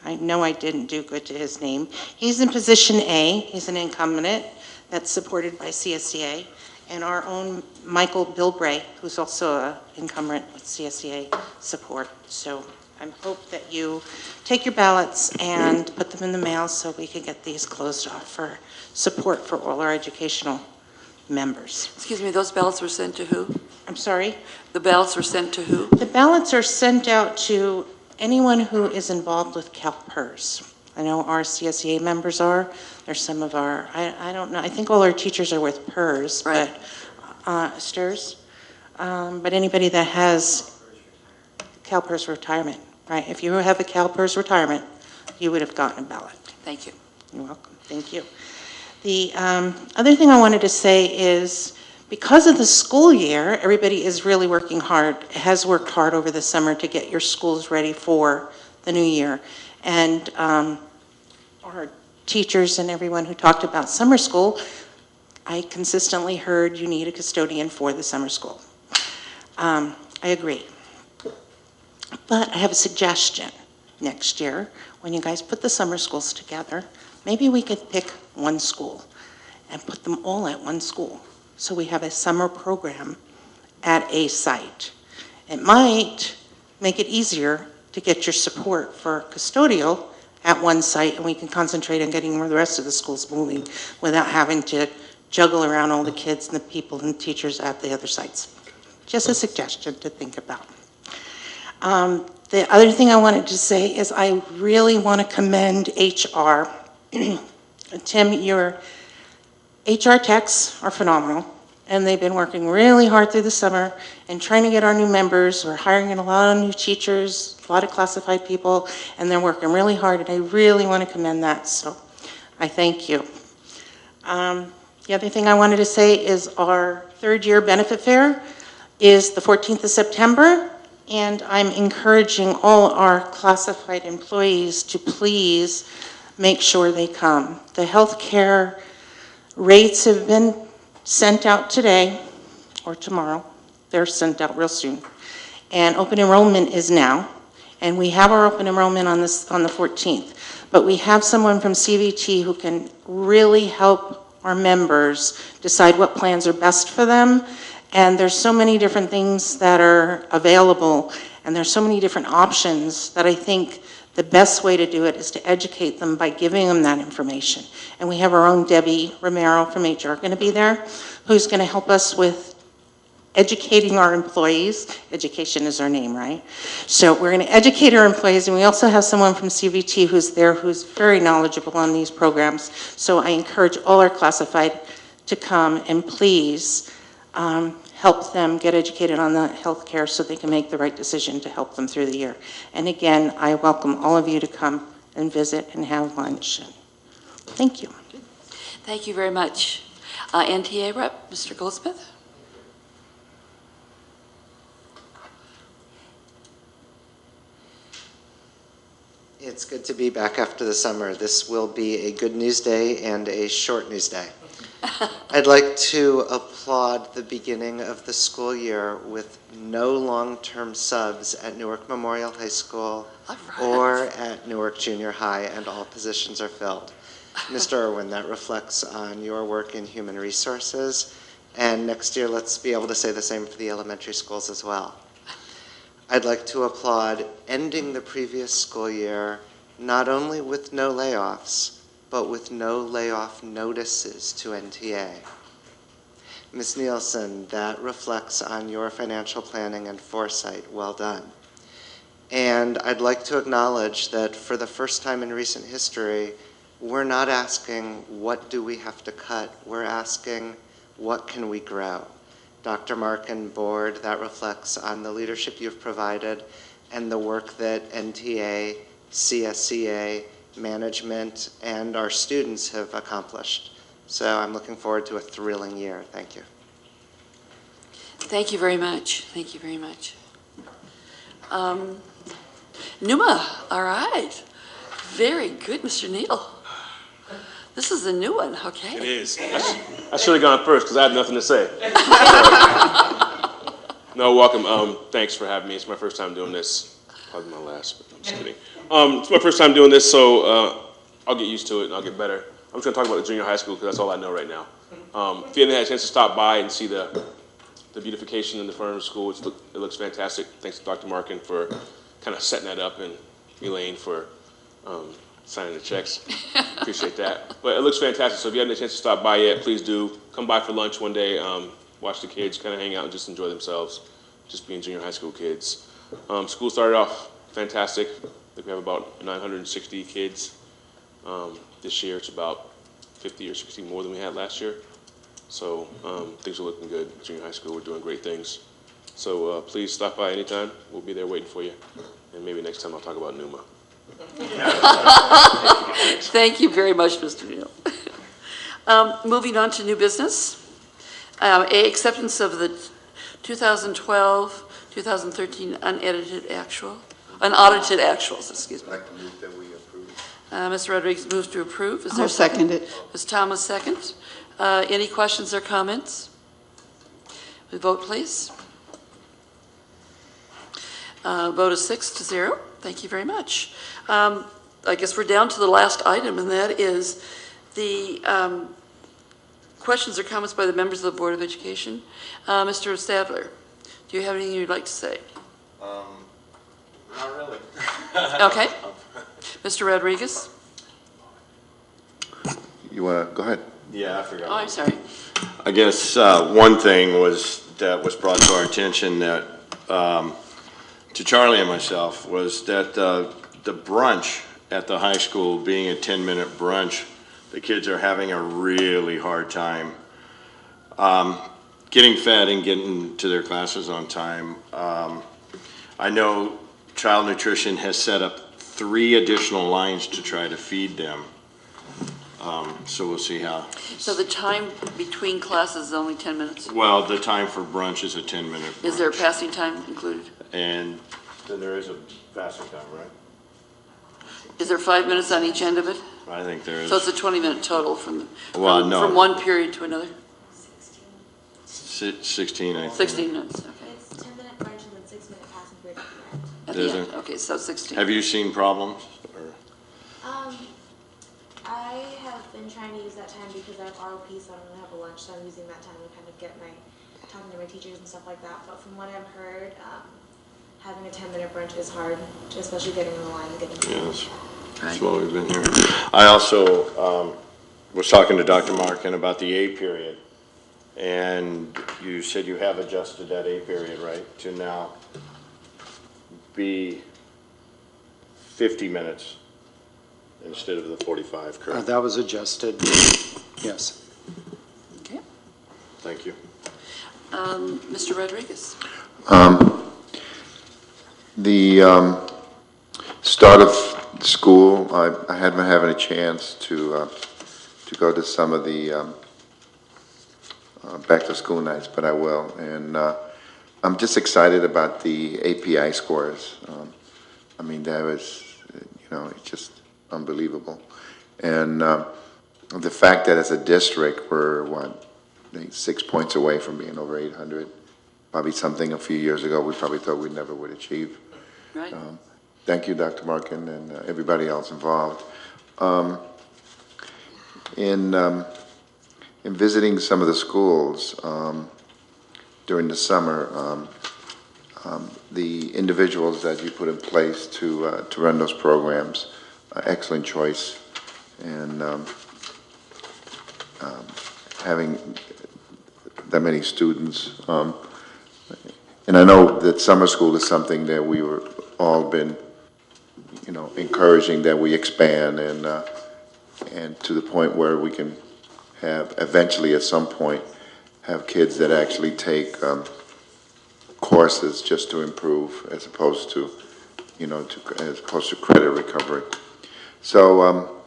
I know I didn't do good to his name. He's in position A. He's an incumbent that's supported by CSEA. And our own Michael Bilbray, who's also an incumbent with CSEA support. So I hope that you take your ballots and put them in the mail so we can get these closed off for support for all our educational members. Excuse me, those ballots were sent to who? I'm sorry? The ballots were sent to who? The ballots are sent out to anyone who is involved with CalPERS. I know our CSEA members are. There's some of our, I don't know, I think all our teachers are with PERS, right. But STIRS. But anybody that has CalPERS retirement, right? If you have a CalPERS retirement, you would have gotten a ballot. Thank you. You're welcome. Thank you. The other thing I wanted to say is because of the school year, everybody is really working hard, has worked hard over the summer to get your schools ready for the new year. And our teachers and everyone who talked about summer school, I consistently heard you need a custodian for the summer school. I agree. But I have a suggestion. Next year, when you guys put the summer schools together, maybe we could pick one school and put them all at one school. So we have a summer program at a site. It might make it easier to get your support for custodial at one site, and we can concentrate on getting the rest of the schools moving without having to juggle around all the kids and the people and teachers at the other sites. Just a suggestion to think about. The other thing I wanted to say is I really want to commend HR. Tim, your HR techs are phenomenal, and they've been working really hard through the summer and trying to get our new members. We're hiring a lot of new teachers, a lot of classified people, and they're working really hard, and I really want to commend that, so I thank you. The other thing I wanted to say is our third-year benefit fair is the 14th of September, and I'm encouraging all our classified employees to please make sure they come. The healthcare rates have been sent out today or tomorrow. They're sent out real soon. And open enrollment is now. And we have our open enrollment on the 14th. But we have someone from CVT who can really help our members decide what plans are best for them. And there's so many different things that are available, and there's so many different options that I think the best way to do it is to educate them by giving them that information. And we have our own Debbie Romero from HR going to be there, who's going to help us with educating our employees. Education is our name, right? So we're going to educate our employees, and we also have someone from CVT who's there who's very knowledgeable on these programs. So I encourage all our classified to come and please help them get educated on the health care so they can make the right decision to help them through the year. And again, I welcome all of you to come and visit and have lunch. Thank you. Thank you very much. NTA rep, Mr. Goldsmith. It's good to be back after the summer. This will be a good news day and a short news day. I'd like to applaud the beginning of the school year with no long-term subs at Newark Memorial High School or at Newark Junior High, and all positions are filled. Mr. Irwin, that reflects on your work in human resources, and next year let's be able to say the same for the elementary schools as well. I'd like to applaud ending the previous school year not only with no layoffs, but with no layoff notices to NTA. Ms. Nielsen, that reflects on your financial planning and foresight. Well done. And I'd like to acknowledge that for the first time in recent history, we're not asking what do we have to cut, we're asking what can we grow. Dr. Mark and board, that reflects on the leadership you've provided and the work that NTA, CSCA, management, and our students have accomplished. So I'm looking forward to a thrilling year. Thank you. Thank you very much. Thank you very much. Numa, all right. Very good, Mr. Neal. This is a new one, okay? It is. I should have gone first because I have nothing to say. No, welcome. Thanks for having me. It's my first time doing this. Probably my last, but I'm just kidding. It's my first time doing this, so I'll get used to it and I'll get better. I'm just going to talk about the junior high school because that's all I know right now. If you haven't had a chance to stop by and see the beautification in the front of the school, it looks fantastic. Thanks to Dr. Markin for kind of setting that up, and Elaine for signing the checks. Appreciate that. But it looks fantastic, so if you haven't had a chance to stop by yet, please do. Come by for lunch one day, watch the kids, kind of hang out and just enjoy themselves, just being junior high school kids. School started off fantastic. I think we have about 960 kids. This year it's about 50 or 60 more than we had last year. So things are looking good at junior high school. We're doing great things. So please stop by anytime. We'll be there waiting for you. And maybe next time I'll talk about Numa. Thank you very much, Mr. Neal. Moving on to new business. Acceptance of the 2012-2013 unaudited actuals, excuse me. I'd like to move that we approve. Mr. Rodriguez moves to approve. Is there I'll a second? second it. Ms. Thomas, second. Any questions or comments? We vote, please. Vote is 6-0. Thank you very much. I guess we're down to the last item, and that is the questions or comments by the members of the Board of Education. Mr. Stadler, do you have anything you'd like to say? Not really. Okay. Mr. Rodriguez? You want to go ahead? Yeah, I forgot. Oh, I'm sorry. I guess one thing that was brought to our attention that, to Charlie and myself, was that the brunch at the high school, being a 10-minute brunch, the kids are having a really hard time getting fed and getting to their classes on time. I know Child Nutrition has set up 3 additional lines to try to feed them. So we'll see how. So the time between classes is only 10 minutes? Well, the time for brunch is a 10-minute brunch. Is there a passing time included? And then there is a fasting time, right? Is there 5 minutes on each end of it? I think there is. So it's a 20-minute total from no. from one period to another? 16, I think. 16 minutes, okay. It's 10-minute brunch and then 6-minute passing break at the end. At the Is end, it? okay, so 16. Have you seen problems? Or? I have been trying to use that time because I have ROP, so I don't really have a lunch, so I'm using that time to kind of get talking to my teachers and stuff like that. But from what I've heard, having a 10-minute brunch is hard, especially getting in the line and getting Yes, that's what we've been hearing. I also was talking to Dr. Markin about the A period, and you said you have adjusted that A period, right, to now be 50 minutes instead of the 45, correct? That was adjusted, yes. Okay. Thank you. Mr. Rodriguez? The start of school, I haven't had a chance to go to some of the back-to-school nights, but I will. And I'm just excited about the API scores. I mean, that was, it's just unbelievable. And the fact that as a district, we're, I think 6 points away from being over 800, probably something a few years ago we probably thought we never would achieve. Right. Thank you, Dr. Markin, and everybody else involved. In visiting some of the schools during the summer, the individuals that you put in place to run those programs, excellent choice, and having that many students. And I know that summer school is something that we were all been, encouraging that we expand and to the point where we can have eventually at some point have kids that actually take courses just to improve as opposed to, credit recovery. So,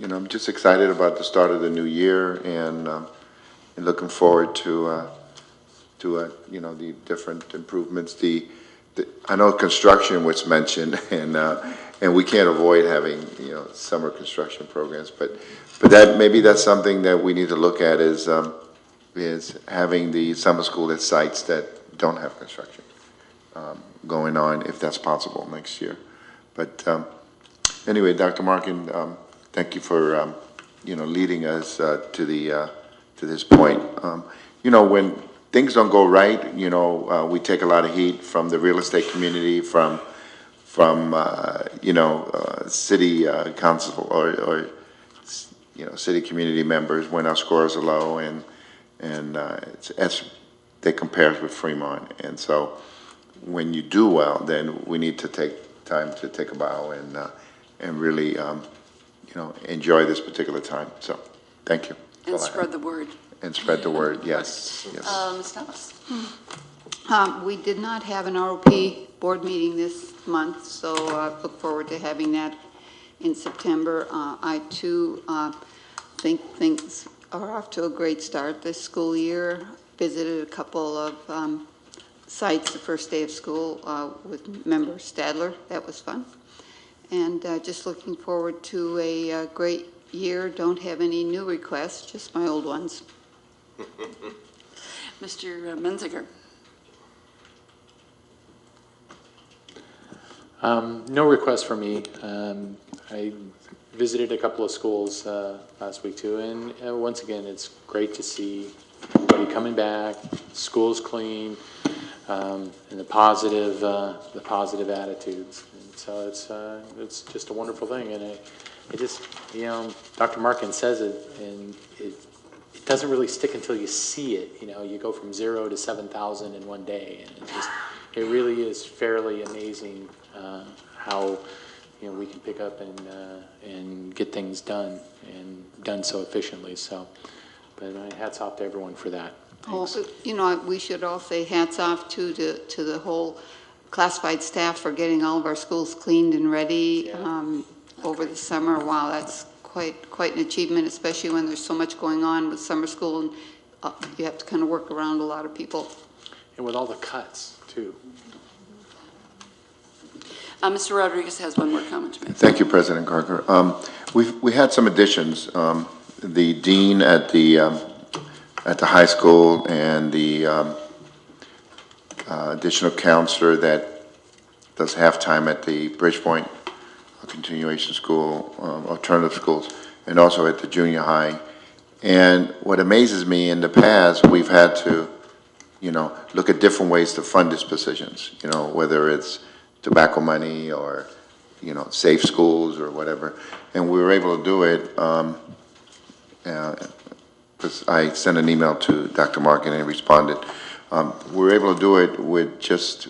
I'm just excited about the start of the new year and looking forward to the different improvements. I know construction was mentioned, and we can't avoid having summer construction programs, but maybe that's something that we need to look at is having the summer school at sites that don't have construction going on, if that's possible next year. But anyway, Dr. Markin, thank you for leading us to this point. When things don't go right, we take a lot of heat from the real estate community, from city council or city community members when our scores are low, and they compare us with Fremont. And so when you do well, then we need to take time to take a bow and really enjoy this particular time. So thank you. And spread the word. And spread the word, yes. Ms. Thomas? We did not have an ROP board meeting this month, so I look forward to having that in September. I too think things are off to a great start this school year. Visited a couple of sites the first day of school with member Stadler. That was fun. And just looking forward to a great year. Don't have any new requests, just my old ones. Mr. Menziger? No requests for me. I visited a couple of schools last week too, and once again, it's great to see everybody coming back, schools clean, and the positive attitudes. And so it's just a wonderful thing, and it just Dr. Markin says it, and it doesn't really stick until you see it. You go from 0 to 7,000 in one day, and it really is fairly amazing how we can pick up and get things done and done so efficiently. So, but my hats off to everyone for that. Thanks. We should all say hats off to the whole classified staff for getting all of our schools cleaned and ready over the summer. Wow, that's quite an achievement, especially when there's so much going on with summer school and you have to kind of work around a lot of people. And with all the cuts too. Mr. Rodriguez has one more comment to make. Thank you, President Carter. We had some additions. The dean at the high school and the additional counselor that does halftime at the Bridgepoint continuation school, alternative schools, and also at the junior high. And what amazes me, in the past, we've had to, look at different ways to fund these positions, whether it's tobacco money or, safe schools or whatever. And we were able to do it, because I sent an email to Dr. Markin and he responded. We were able to do it with just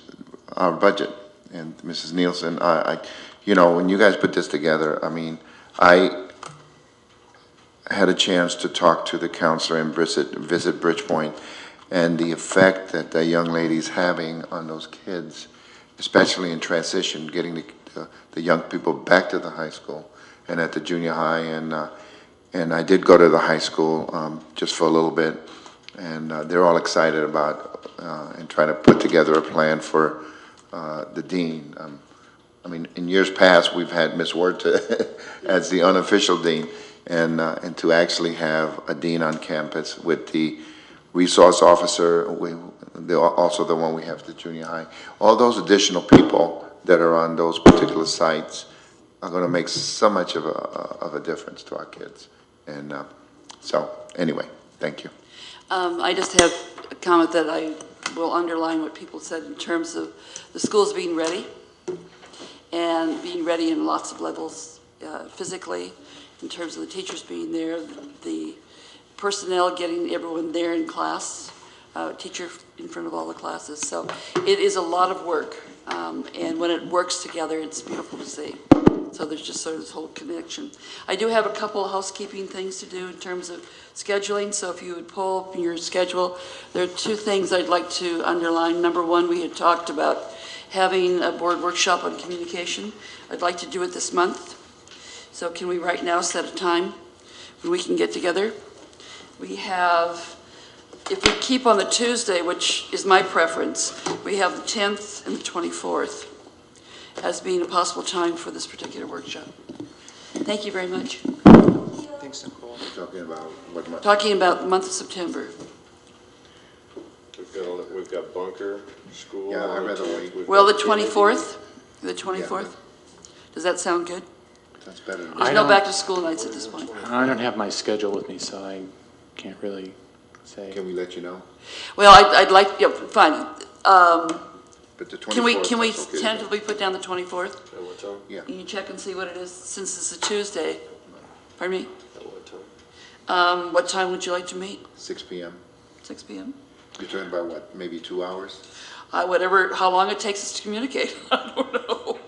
our budget. And Mrs. Nielsen, when you guys put this together, I mean, I had a chance to talk to the counselor and visit Bridgepoint, and the effect that the young lady's having on those kids, especially in transition, getting the young people back to the high school and at the junior high. And I did go to the high school just for a little bit, and they're all excited about and trying to put together a plan for the dean. I mean, in years past, we've had Ms. Ward as the unofficial dean, and to actually have a dean on campus with the resource officer, also the one we have at the junior high. All those additional people that are on those particular sites are going to make so much of a difference to our kids. And so, anyway, thank you. I just have a comment that I will underline what people said in terms of the schools being ready, and being ready in lots of levels, physically, in terms of the teachers being there, the personnel getting everyone there in class, teacher in front of all the classes. So it is a lot of work, and when it works together, it's beautiful to see. So there's just sort of this whole connection. I do have a couple of housekeeping things to do in terms of scheduling, so if you would pull up your schedule, there are two things I'd like to underline. Number one, we had talked about having a board workshop on communication. I'd like to do it this month. So can we right now set a time when we can get together? We have, if we keep on the Tuesday, which is my preference, we have the 10th and the 24th as being a possible time for this particular workshop. Thank you very much. Thanks, Nicole. We're talking about what month? Talking about the month of September. We've got bunker, school. Yeah, I'd rather wait. Well, the 24th? The 24th? Yeah. Does that sound good? That's better. There's no back to school nights at this point. I don't have my schedule with me, so I can't really say. Can we let you know? Well, I'd like, yeah, fine. But the 24th, Can we that's okay. tentatively put down the 24th? At what time? Yeah. Can you check and see what it is, since it's a Tuesday? Pardon me? At what time? What time would you like to meet? 6 p.m. 6 p.m.? You're talking about what, maybe 2 hours? Whatever, how long it takes us to communicate, I don't know.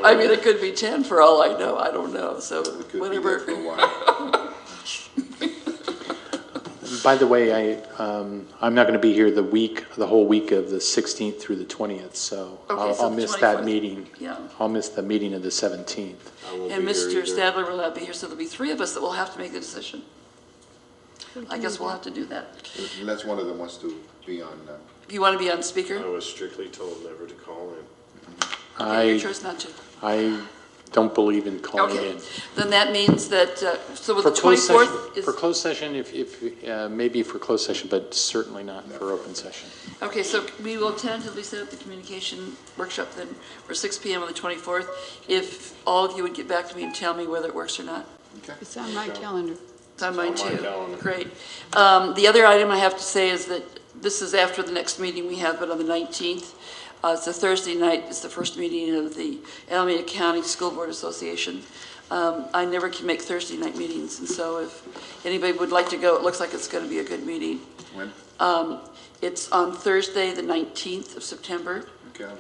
I mean, it could be 10 for all I know, I don't know, so We could whatever. be there for a while. By the way, I'm not going to be here the whole week of the 16th through the 20th, so Okay, so I'll the miss that 24th. meeting. Yeah. I'll miss the meeting of the 17th. And Mr. Stadler will not be here, so there'll be 3 of us that will have to make the decision. I guess we'll have to do that. Unless one of them wants to be on. You want to be on speaker? I was strictly told never to call in. Okay, your choice not to. I don't believe in calling Okay, in. then that means that, so with For the closed 24th session, is... for closed session, maybe for closed session, but certainly not for open session. Okay, so we will tentatively set up the communication workshop then for 6 p.m. on the 24th. If all of you would get back to me and tell me whether it works or not. Okay. It's on my calendar. It's on mine It's on my too. calendar. Great. The other item I have to say is that this is after the next meeting we have, but on the 19th. It's a Thursday night. It's the first meeting of the Alameda County School Board Association. I never can make Thursday night meetings, and so if anybody would like to go, it looks like it's going to be a good meeting. When? It's on Thursday, the 19th of September. Okay,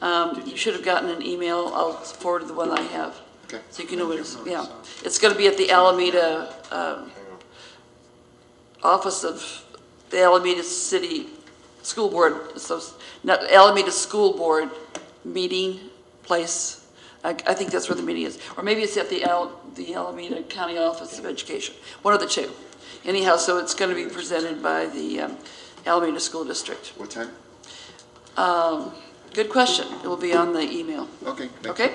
I'll look at it. You should have gotten an email. I'll forward the one I have. Okay. So you can know what it's, yeah. It's going to be at the Alameda office of the Alameda City School Board, so not Alameda School Board meeting place. I think that's where the meeting is. Or maybe it's at the Alameda County Office of Education. One of the two. Anyhow, so it's going to be presented by the Alameda School District. What time? Good question. It will be on the email. Okay. Okay?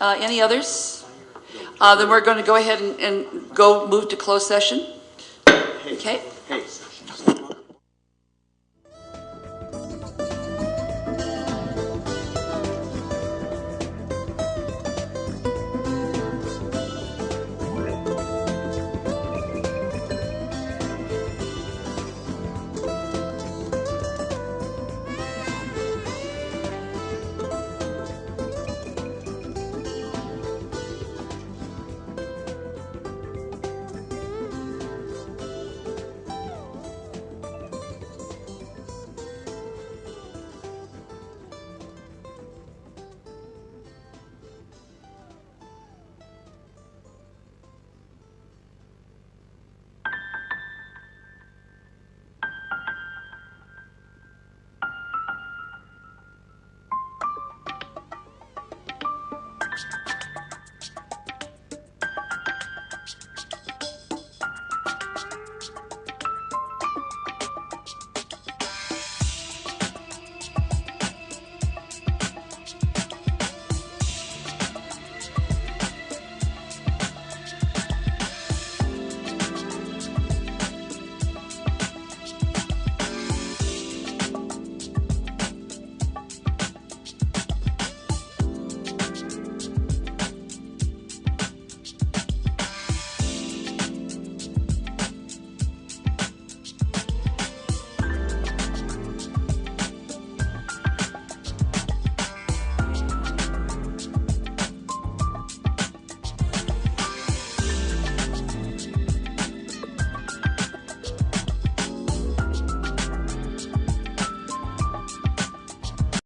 Any others? Then we're going to go ahead and move to closed session. Okay? Hey,